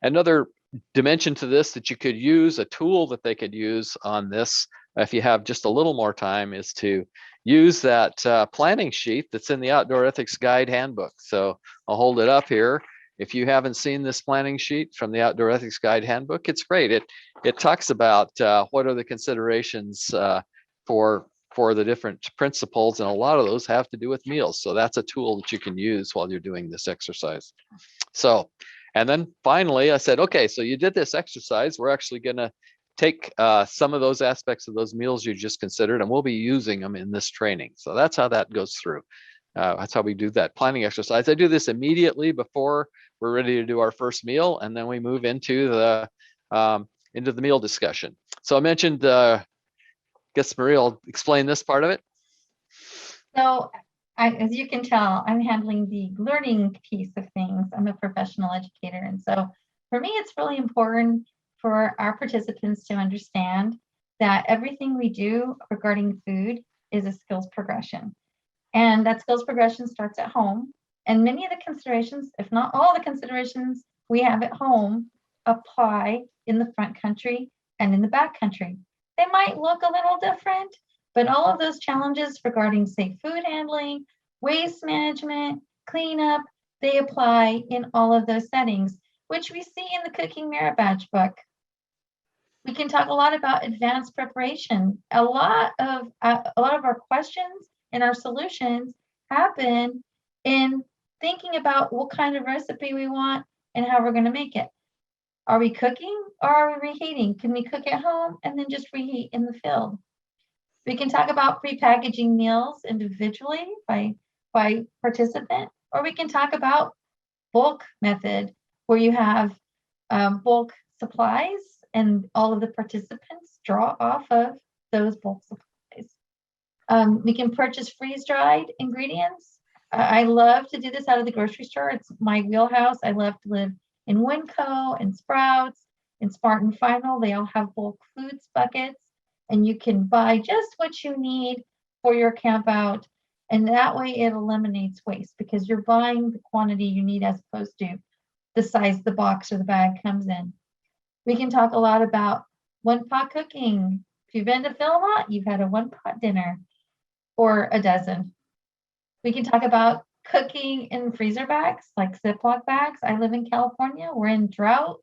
another dimension to this that you could use, a tool that they could use on this, if you have just a little more time, is to use that planning sheet that's in the Outdoor Ethics Guide Handbook. So I'll hold it up here. If you haven't seen this planning sheet from the Outdoor Ethics Guide Handbook, it's great. It talks about what are the considerations for the different principles, and a lot of those have to do with meals. So that's a tool that you can use while you're doing this exercise. So, and then finally I said, okay, so you did this exercise. We're actually gonna take some of those aspects of those meals you just considered, and we'll be using them in this training. So that's how that goes through. That's how we do that planning exercise. I do this immediately before we're ready to do our first meal, and then we move into the meal discussion. So I mentioned, guess Maria will explain this part of it. So as you can tell, I'm handling the learning piece of things. I'm a professional educator. And so for me, it's really important for our participants to understand that everything we do regarding food is a skills progression. And that skills progression starts at home. And many of the considerations, if not all the considerations we have at home, apply in the front country and in the back country. They might look a little different, but all of those challenges regarding safe food handling, waste management, cleanup, they apply in all of those settings, which we see in the Cooking Merit Badge book. We can talk a lot about advanced preparation. A lot of our questions and our solutions happen in thinking about what kind of recipe we want and how we're going to make it. Are we cooking or are we reheating? Can we cook at home and then just reheat in the field? We can talk about pre-packaging meals individually by participant, or we can talk about bulk method where you have bulk supplies and all of the participants draw off of those bulk supplies. We can purchase freeze-dried ingredients. I love to do this out of the grocery store. It's my wheelhouse. I love to live in Winco and Sprouts and Smart and Final. They all have bulk foods buckets, and you can buy just what you need for your camp out. And that way it eliminates waste because you're buying the quantity you need as opposed to the size the box or the bag comes in. We can talk a lot about one-pot cooking. If you've been to Philmont, you've had a one-pot dinner or a dozen. We can talk about cooking in freezer bags, like Ziploc bags. I live in California. We're in drought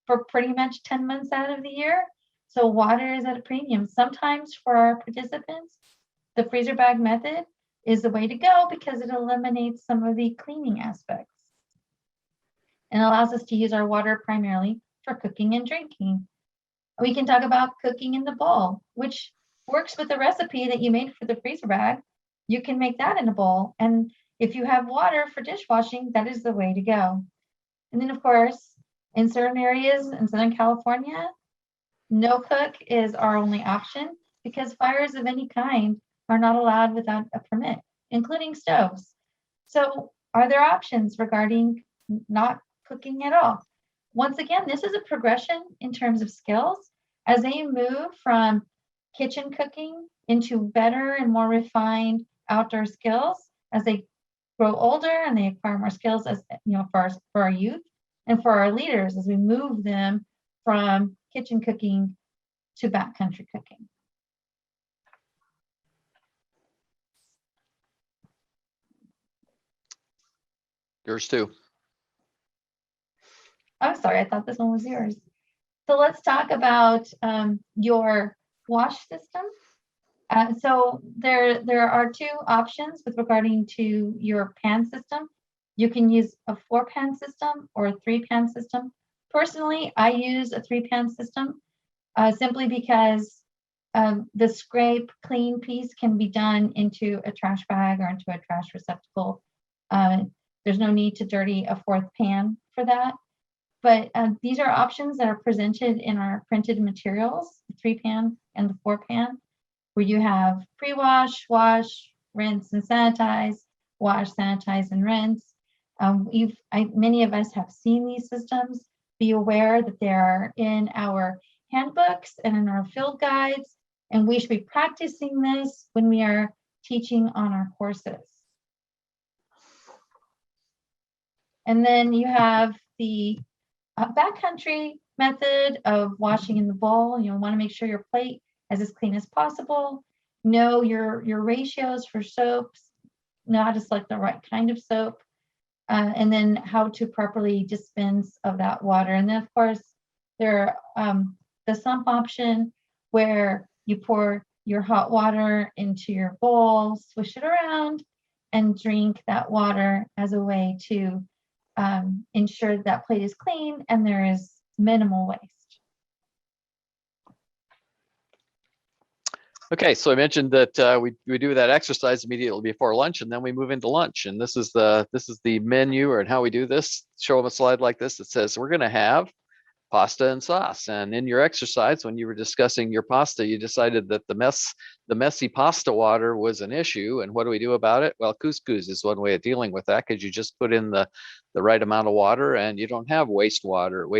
for pretty much 10 months out of the year. So water is at a premium. Sometimes for our participants, the freezer bag method is the way to go because it eliminates some of the cleaning aspects and allows us to use our water primarily for cooking and drinking. We can talk about cooking in the bowl, which works with the recipe that you made for the freezer bag. You can make that in a bowl. And if you have water for dishwashing, that is the way to go. And then of course, in certain areas in Southern California, no cook is our only option because fires of any kind are not allowed without a permit, including stoves. So are there options regarding not cooking at all? Once again, this is a progression in terms of skills as they move from kitchen cooking into better and more refined outdoor skills as they grow older and they acquire more skills, as for our youth and for our leaders as we move them from kitchen cooking to backcountry cooking. Yours too. I'm sorry, I thought this one was yours. So let's talk about your wash system. So there are two options with regarding to your pan system. You can use a 4-pan system or a 3-pan system. Personally, I use a 3-pan system simply because the scrape clean piece can be done into a trash bag or into a trash receptacle. There's no need to dirty a 4th pan for that. But these are options that are presented in our printed materials, the 3-pan and the 4-pan, where you have pre-wash, wash, rinse and sanitize, wash, sanitize and rinse. Many of us have seen these systems. Be aware that they are in our handbooks and in our field guides, and we should be practicing this when we are teaching on our courses. And then you have the backcountry method of washing in the bowl. You want to make sure your plate is as clean as possible. Know your ratios for soaps, know how to select the right kind of soap, and then how to properly dispense of that water. And then of course, there the sump option where you pour your hot water into your bowl, swish it around, and drink that water as a way to ensure that plate is clean and there is minimal waste. Okay, so I mentioned that we do that exercise immediately before lunch, and then we move into lunch. And this is the menu, or how we do this. Show them a slide like this that says we're going to have pasta and sauce. And in your exercise, when you were discussing your pasta, you decided that the messy pasta water was an issue. And what do we do about it? Well, couscous is one way of dealing with that, because you just put in the right amount of water and you don't have waste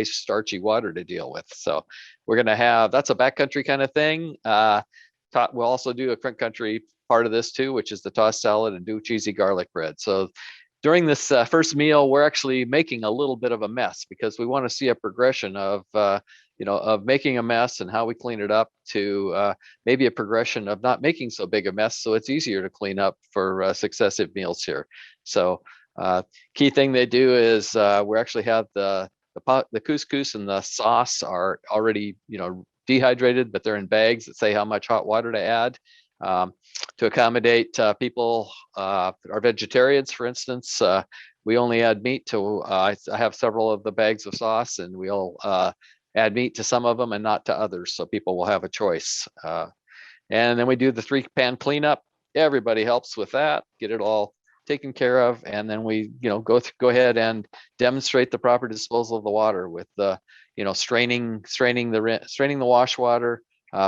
starchy water to deal with. So we're going to have, that's a backcountry kind of thing. We'll also do a front country part of this too, which is the tossed salad and do cheesy garlic bread. So during this first meal, we're actually making a little bit of a mess, because we want to see a progression of making a mess and how we clean it up to maybe a progression of not making so big a mess, so it's easier to clean up for successive meals here. So key thing they do is we actually have the couscous and the sauce are already dehydrated, but they're in bags that say how much hot water to add. To accommodate people, are vegetarians, for instance, we only add meat to, I have several of the bags of sauce, and we'll add meat to some of them and not to others, so people will have a choice. And then we do the 3-pan cleanup. Everybody helps with that, get it all taken care of, and then we go ahead and demonstrate the proper disposal of the water with the straining the wash water,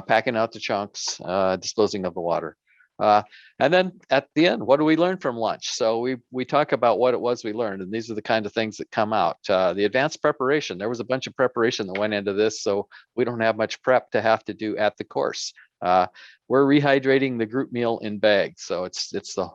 packing out the chunks, disposing of the water. And then at the end, what do we learn from lunch? So we talk about what it was we learned, and these are the kind of things that come out. The advanced preparation, there was a bunch of preparation that went into this, so we don't have much prep to have to do at the course. We're rehydrating the group meal in bags, so it's the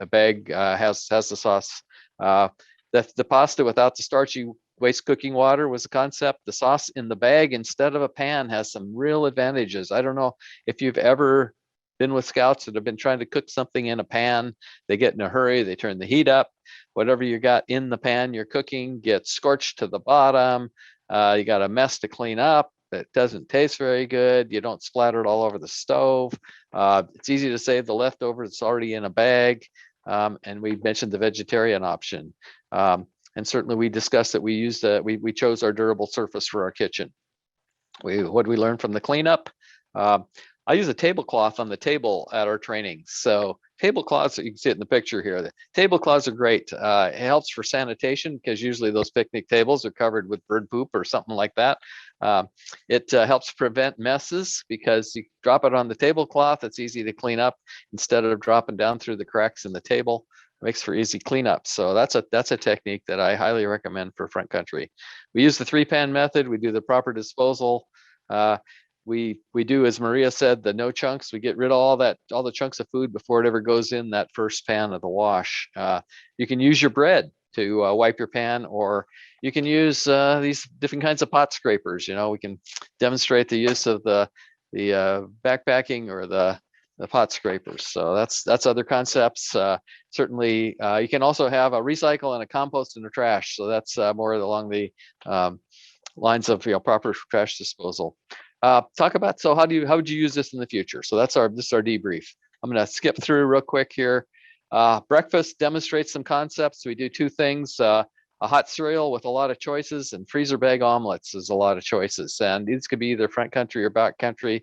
a bag has the sauce. The pasta without the starchy waste cooking water was a concept. The sauce in the bag instead of a pan has some real advantages. I don't know if you've ever been with scouts that have been trying to cook something in a pan. They get in a hurry, they turn the heat up. Whatever you got in the pan you're cooking gets scorched to the bottom. You got a mess to clean up. It doesn't taste very good. You don't splatter it all over the stove. It's easy to save the leftovers. It's already in a bag. And we mentioned the vegetarian option. And certainly we discussed that we chose our durable surface for our kitchen. What did we learn from the cleanup? I use a tablecloth on the table at our training. So tablecloths, you can see it in the picture here. The tablecloths are great. It helps for sanitation, because usually those picnic tables are covered with bird poop or something like that. It helps prevent messes, because you drop it on the tablecloth, it's easy to clean up instead of dropping down through the cracks in the table. It makes for easy cleanup. So that's a technique that I highly recommend for front country. We use the 3-pan method. We do the proper disposal. We do, as Maria said, the no chunks. We get rid of all the chunks of food before it ever goes in that first pan of the wash. You can use your bread to wipe your pan, or you can use these different kinds of pot scrapers. We can demonstrate the use of the backpacking or the pot scrapers. So that's other concepts. Certainly, you can also have a recycle and a compost and a trash. So that's more along the lines of proper trash disposal. Talk about, so how would you use this in the future? So this is our debrief. I'm going to skip through real quick here. Breakfast demonstrates some concepts. We do two things, a hot cereal with a lot of choices, and freezer bag omelets is a lot of choices. And these could be either front country or back country.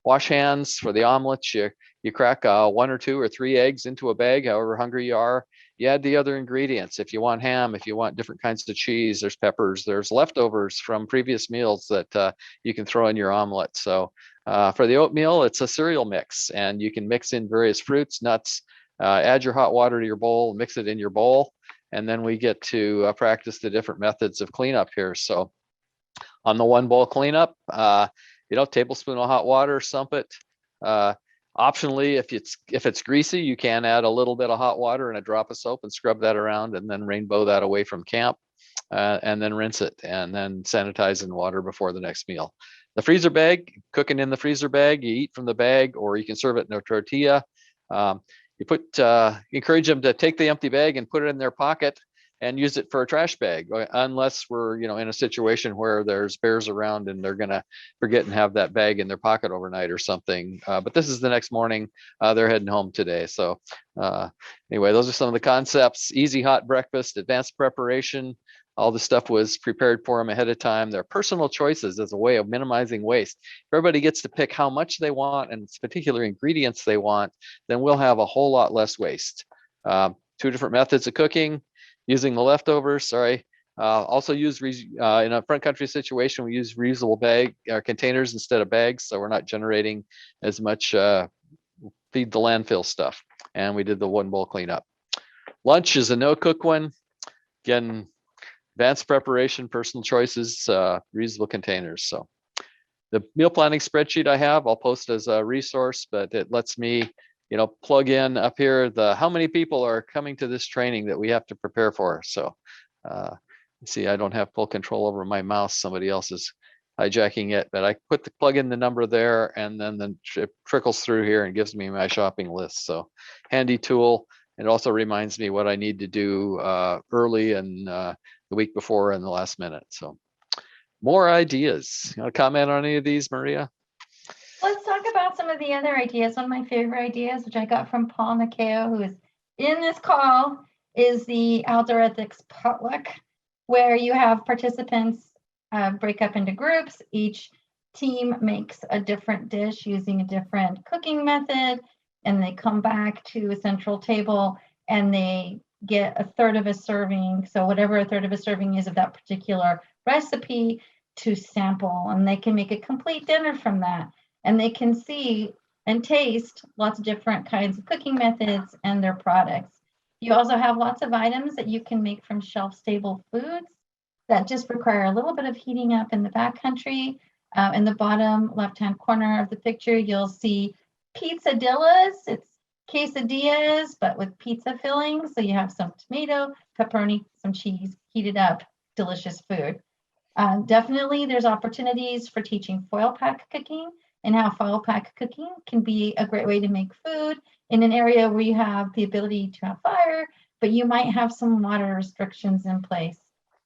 Wash hands for the omelets. You crack 1 or 2 or 3 eggs into a bag, however hungry you are. You add the other ingredients. If you want ham, if you want different kinds of cheese, there's peppers, there's leftovers from previous meals that you can throw in your omelet. So for the oatmeal, it's a cereal mix, and you can mix in various fruits, nuts, add your hot water to your bowl, mix it in your bowl, and then we get to practice the different methods of cleanup here. So on the 1 bowl cleanup, tablespoon of hot water, sump it. Optionally, if it's greasy, you can add a little bit of hot water and a drop of soap and scrub that around, and then rainbow that away from camp, and then rinse it, and then sanitize in water before the next meal. The freezer bag, cooking in the freezer bag, you eat from the bag, or you can serve it in a tortilla. Encourage them to take the empty bag and put it in their pocket and use it for a trash bag, unless we're in a situation where there's bears around and they're gonna forget and have that bag in their pocket overnight or something. But this is the next morning, they're heading home today. So anyway, those are some of the concepts. Easy hot breakfast, advanced preparation. All the stuff was prepared for them ahead of time. Their personal choices as a way of minimizing waste. If everybody gets to pick how much they want and particular ingredients they want, then we'll have a whole lot less waste. 2 different methods of cooking. Using the leftovers, also use in a front country situation, we use reusable bag containers instead of bags, so we're not generating as much feed the landfill stuff. And we did the 1 bowl cleanup. Lunch is a no cook one. Again, advanced preparation, personal choices, reusable containers. So the meal planning spreadsheet I have, I'll post as a resource, but it lets me plug in up here how many people are coming to this training that we have to prepare for. So see, I don't have full control over my mouse. Somebody else is hijacking it, but I plug in the number there, and then it trickles through here and gives me my shopping list. So handy tool. It also reminds me what I need to do early and the week before and the last minute. So more ideas. You want to comment on any of these, Maria? Let's talk about some of the other ideas. One of my favorite ideas, which I got from Paul Nikeo, who is in this call, is the Outdoor Ethics Potluck, where you have participants break up into groups. Each team makes a different dish using a different cooking method, and they come back to a central table and they get a third of a serving. So whatever a third of a serving is of that particular recipe to sample, and they can make a complete dinner from that. And they can see and taste lots of different kinds of cooking methods and their products. You also have lots of items that you can make from shelf-stable foods that just require a little bit of heating up in the backcountry. In the bottom left-hand corner of the picture, you'll see pizzadillas. It's quesadillas, but with pizza fillings. So you have some tomato, pepperoni, some cheese, heated up, delicious food. Definitely, there's opportunities for teaching foil pack cooking, and how foil pack cooking can be a great way to make food in an area where you have the ability to have fire, but you might have some water restrictions in place.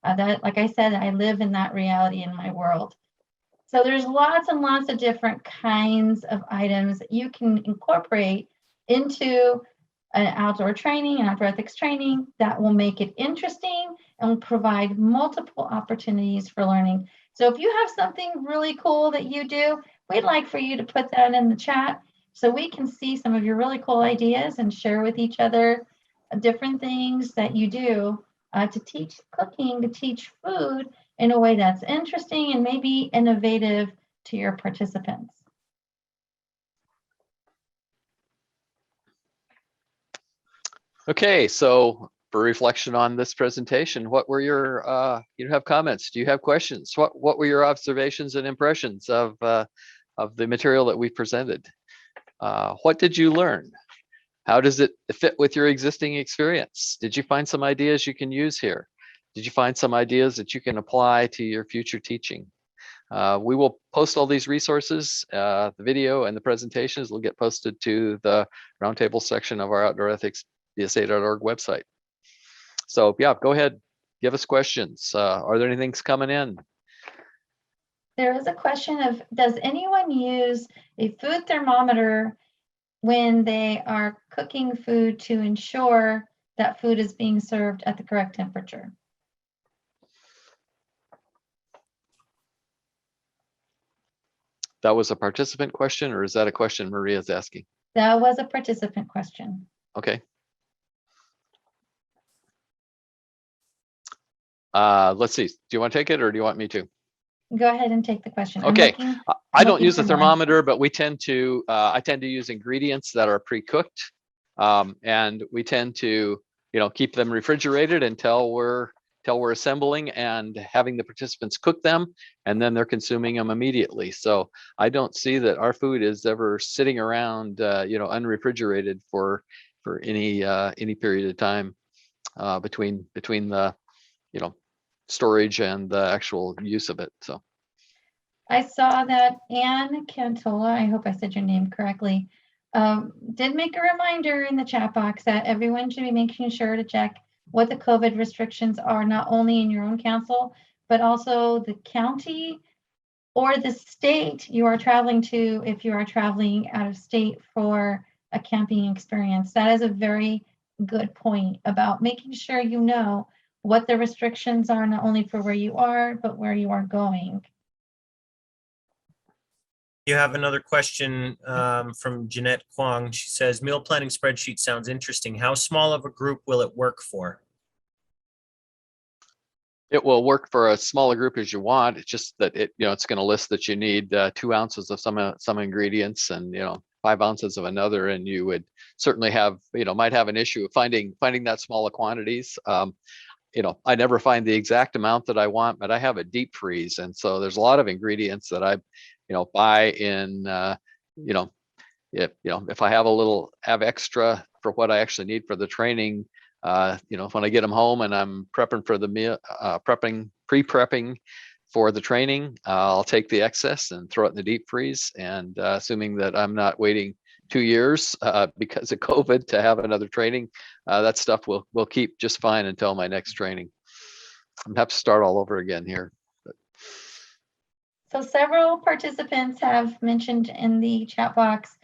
That, like I said, I live in that reality in my world. So there's lots and lots of different kinds of items that you can incorporate into an outdoor training, an outdoor ethics training that will make it interesting and will provide multiple opportunities for learning. So if you have something really cool that you do, we'd like for you to put that in the chat so we can see some of your really cool ideas and share with each other different things that you do to teach cooking, to teach food in a way that's interesting and maybe innovative to your participants. Okay, so for reflection on this presentation, what were your, you have comments? Do you have questions? What were your observations and impressions of the material that we presented? What did you learn? How does it fit with your existing experience? Did you find some ideas you can use here? Did you find some ideas that you can apply to your future teaching? We will post all these resources, the video and the presentations will get posted to the roundtable section of our Outdoor Ethics BSA.org website. So yeah, go ahead, give us questions. Are there any things coming in? There is a question of, does anyone use a food thermometer when they are cooking food to ensure that food is being served at the correct temperature? That was a participant question, or is that a question Maria's asking? That was a participant question. Okay. Let's see. Do you want to take it or do you want me to? Go ahead and take the question. Okay. I don't looking use a for more. thermometer, but we tend to, I tend to use ingredients that are pre-cooked. And we tend to, keep them refrigerated until we're assembling and having the participants cook them, and then they're consuming them immediately. So I don't see that our food is ever sitting around, unrefrigerated for any period of time between the, storage and the actual use of it. So I saw that Anne Cantola, I hope I said your name correctly, did make a reminder in the chat box that everyone should be making sure to check what the COVID restrictions are, not only in your own council, but also the county or the state you are traveling to if you are traveling out of state for a camping experience. That is a very good point about making sure you know what the restrictions are, not only for where you are, but where you are going. You have another question from Jeanette Kwong. She says, meal planning spreadsheet sounds interesting. How small of a group will it work for? it will work for as small a group as you want. It's just that it's going to list that you need 2 ounces of some ingredients and 5 ounces of another, and you would certainly have might have an issue of finding that smaller quantities. I never find the exact amount that I want, but I have a deep freeze, and so there's a lot of ingredients that I buy in if I have extra for what I actually need for the training, when I get them home and I'm prepping for the meal, pre-prepping for the training, I'll take the excess and throw it in the deep freeze. And assuming that I'm not waiting 2 years because of COVID to have another training, that stuff will keep just fine until my next training. I'm gonna have to start all over again here. So several participants have mentioned in the chat box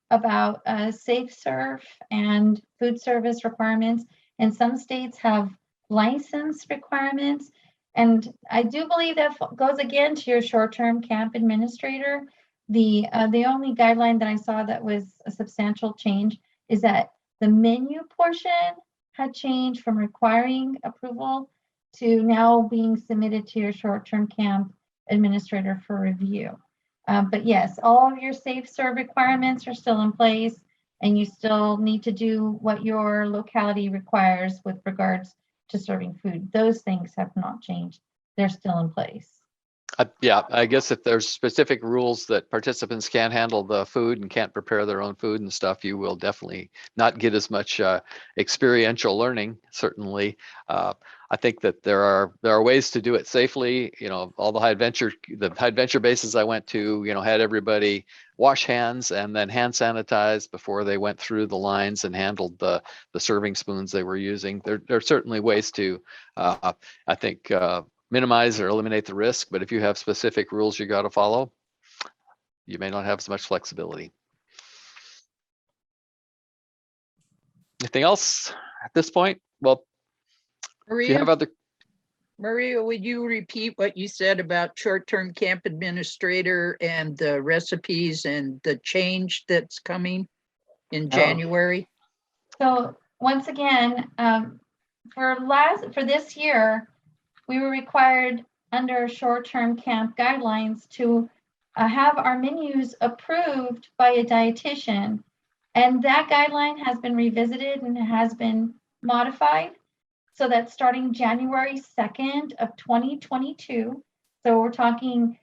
about safe serve and food service requirements, and some states have license requirements. And I do believe that goes again to your short-term camp administrator. The only guideline that I saw that was a substantial change is that the menu portion had changed from requiring approval to now being submitted to your short-term camp administrator for review. But yes, all of your safe serve requirements are still in place, and you still need to do what your locality requires with regards to serving food. Those things have not changed. They're still in place. Yeah, I guess if there's specific rules that participants can't handle the food and can't prepare their own food and stuff, you will definitely not get as much experiential learning. Certainly, I think that there are ways to do it safely. All the high adventure bases I went to, had everybody wash hands and then hand sanitize before they went through the lines and handled the serving spoons they were using. There are certainly ways to, I think, minimize or eliminate the risk, but if you have specific rules you got to follow, you may not have as much flexibility. Anything else at this point? Well, if you have other. Maria, would you repeat what you said about short-term camp administrator and the recipes and the change that's coming in January? So once again, for this year, we were required under short-term camp guidelines to have our menus approved by a dietitian. And that guideline has been revisited and has been modified so that starting January 2nd of 2022, so we're talking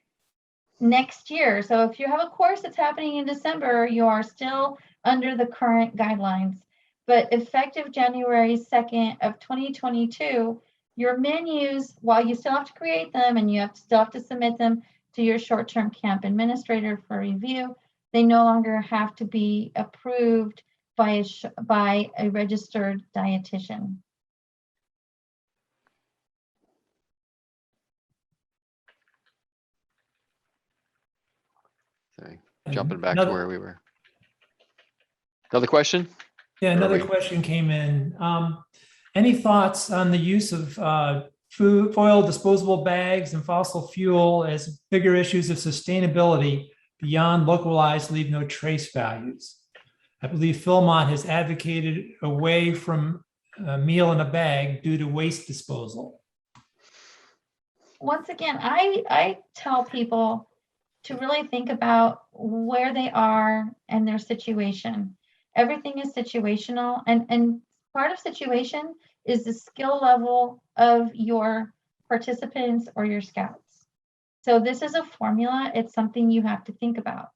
next year. So if you have a course that's happening in December, you are still under the current guidelines. But effective January 2nd of 2022, your menus, while you still have to create them and you still have to submit them to your short-term camp administrator for review, they no longer have to be approved by a registered dietitian. Okay, jumping back to Another- where we were. Another question? Yeah, another we- question came in. Any thoughts on the use of foil, disposable bags, and fossil fuel as bigger issues of sustainability beyond localized leave no trace values? I believe Philmont has advocated away from a meal in a bag due to waste disposal. Once again, I tell people to really think about where they are and their situation. Everything is situational, and part of situation is the skill level of your participants or your scouts. So this is a formula. It's something you have to think about.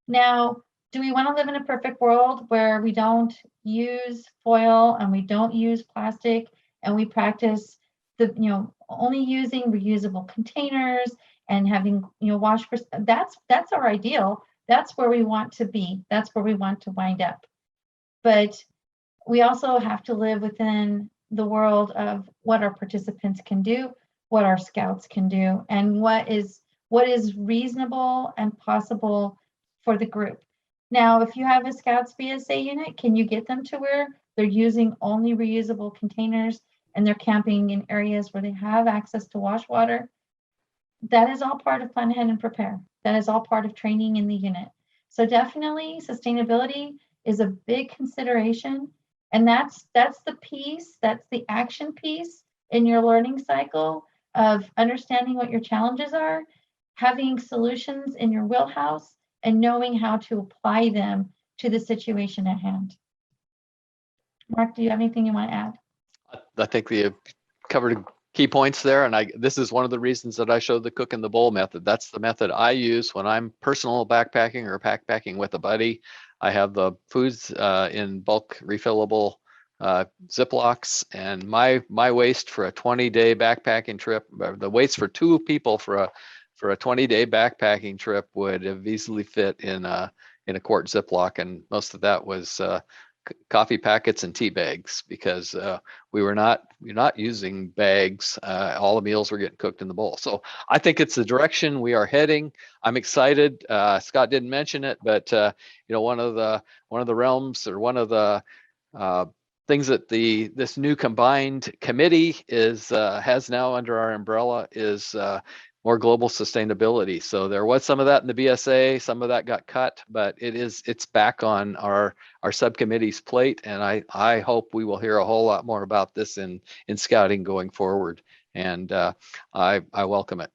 Now, do we want to live in a perfect world where we don't use foil and we don't use plastic and we practice the, only using reusable containers and having, that's our ideal. That's where we want to be. That's where we want to wind up. But we also have to live within the world of what our participants can do, what our scouts can do, and what is reasonable and possible for the group. Now, if you have a Scouts BSA unit, can you get them to where they're using only reusable containers and they're camping in areas where they have access to wash water? That is all part of plan ahead and prepare. That is all part of training in the unit. So definitely sustainability is a big consideration. And that's the piece, that's the action piece in your learning cycle of understanding what your challenges are, having solutions in your wheelhouse, and knowing how to apply them to the situation at hand. Mark, do you have anything you want to add? I think you covered key points there, and this is one of the reasons that I showed the cook in the bowl method. That's the method I use when I'm personal backpacking or backpacking with a buddy. I have the foods in bulk refillable Ziplocs, and my waste for a 20-day backpacking trip, the waste for two people for a 20-day backpacking trip would have easily fit in a quart Ziploc, and most of that was coffee packets and tea bags, because we're not using bags. All the meals were getting cooked in the bowl. So I think it's the direction we are heading. I'm excited. Scott didn't mention it, but one of the realms, or one of the things that this new combined committee has now under our umbrella is more global sustainability. So there was some of that in the BSA, some of that got cut, but it's back on our subcommittee's plate, and I hope we will hear a whole lot more about this in scouting going forward, and I welcome it.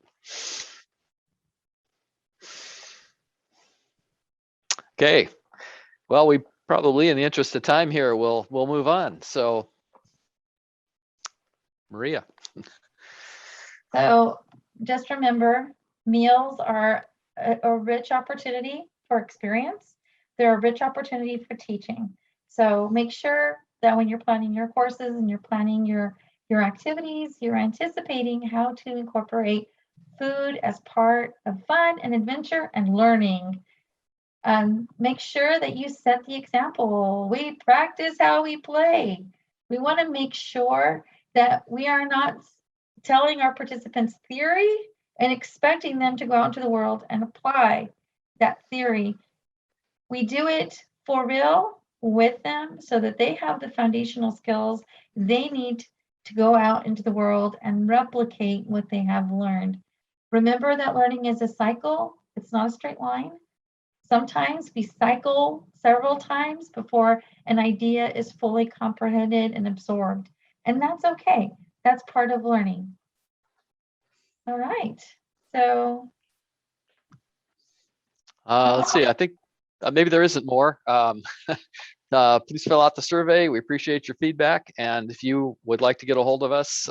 Okay, well, we probably, in the interest of time here, we'll move on. So Maria. So just remember, meals are a rich opportunity for experience. They're a rich opportunity for teaching. So make sure that when you're planning your courses and you're planning your activities, you're anticipating how to incorporate food as part of fun and adventure and learning. Make sure that you set the example. We practice how we play. We want to make sure that we are not telling our participants theory and expecting them to go out into the world and apply that theory. We do it for real with them so that they have the foundational skills they need to go out into the world and replicate what they have learned. Remember that learning is a cycle. It's not a straight line. Sometimes we cycle several times before an idea is fully comprehended and absorbed, and that's okay. That's part of learning. All right, so. Let's see, I think maybe there isn't more. Please fill out the survey. We appreciate your feedback. And if you would like to get a hold of us,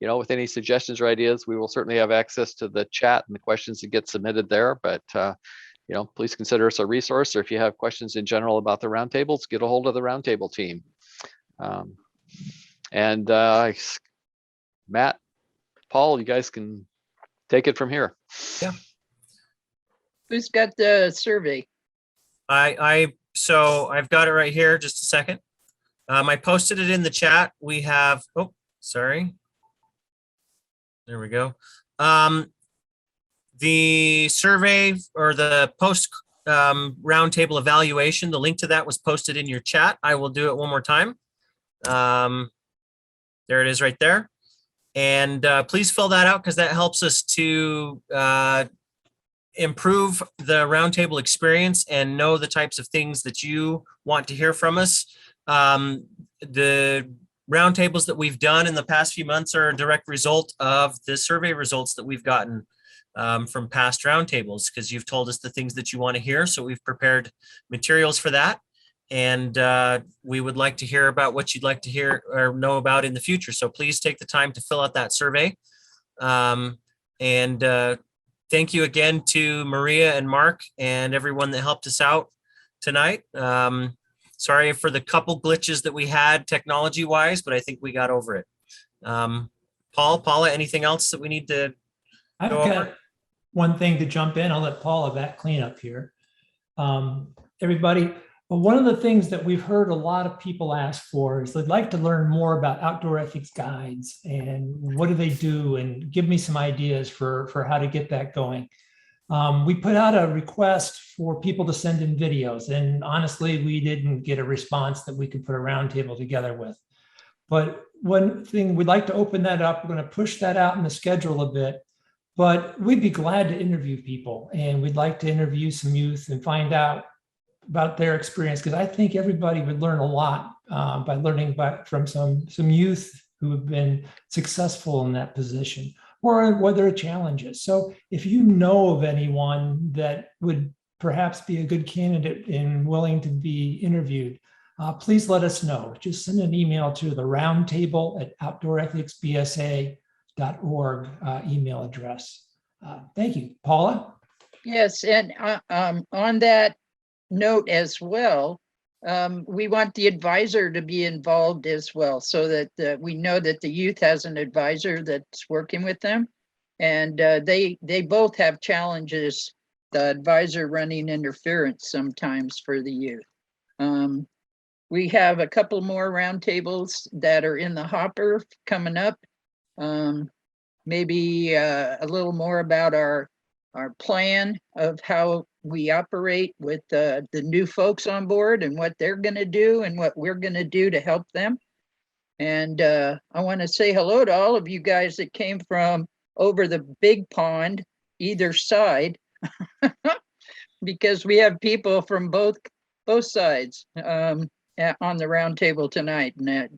with any suggestions or ideas, we will certainly have access to the chat and the questions that get submitted there. But, please consider us a resource, or if you have questions in general about the roundtables, get a hold of the roundtable team. And Matt, Paul, you guys can take it from here. Yeah. Who's got the survey? So I've got it right here. Just a second. I posted it in the chat. We have, oh, sorry. There we go. The survey or the post roundtable evaluation, the link to that was posted in your chat. I will do it one more time. There it is right there. And please fill that out because that helps us to improve the roundtable experience and know the types of things that you want to hear from us. The roundtables that we've done in the past few months are a direct result of the survey results that we've gotten from past roundtables, because you've told us the things that you want to hear. So we've prepared materials for that. And we would like to hear about what you'd like to hear or know about in the future. So please take the time to fill out that survey. Thank you again to Maria and Mark and everyone that helped us out tonight. Sorry for the couple glitches that we had technology wise, but I think we got over it. Paula, anything else that we need to I've go got over? one thing to jump in. I'll let Paula back clean up here. Everybody, but one of the things that we've heard a lot of people ask for is they'd like to learn more about outdoor ethics guides and what do they do, and give me some ideas for how to get that going. We put out a request for people to send in videos, and honestly, we didn't get a response that we could put a roundtable together with. But one thing, we'd like to open that up. We're going to push that out in the schedule a bit, but we'd be glad to interview people, and we'd like to interview some youth and find out about their experience, because I think everybody would learn a lot by learning from some youth who have been successful in that position, or what their challenges. So if you know of anyone that would perhaps be a good candidate and willing to be interviewed, please let us know. Just send an email to the roundtable@outdoorethicsbsa.org email address. Thank you. Paula? Yes, and on that note as well, we want the advisor to be involved as well, so that we know that the youth has an advisor that's working with them, and they both have challenges. The advisor running interference sometimes for the youth. We have a couple more roundtables that are in the hopper coming up. Maybe a little more about our plan of how we operate with the new folks on board and what they're going to do and what we're going to do to help them. And I want to say hello to all of you guys that came from over the big pond, either side, because we have people from both sides on the round table tonight. And that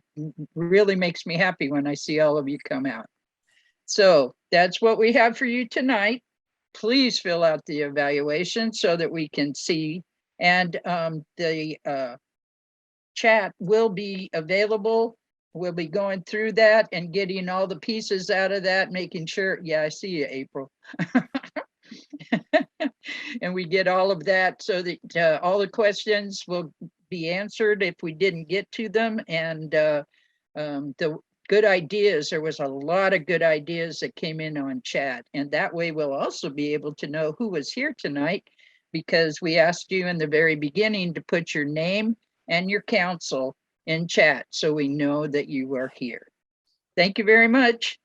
really makes me happy when I see all of you come out. So that's what we have for you tonight. Please fill out the evaluation so that we can see, and the chat will be available. We'll be going through that and getting all the pieces out of that, making sure, yeah, I see you, April. And we get all of that so that all the questions will be answered if we didn't get to them. And the good ideas, there was a lot of good ideas that came in on chat, and that way we'll also be able to know who was here tonight, because we asked you in the very beginning to put your name and your council in chat so we know that you are here. Thank you very much.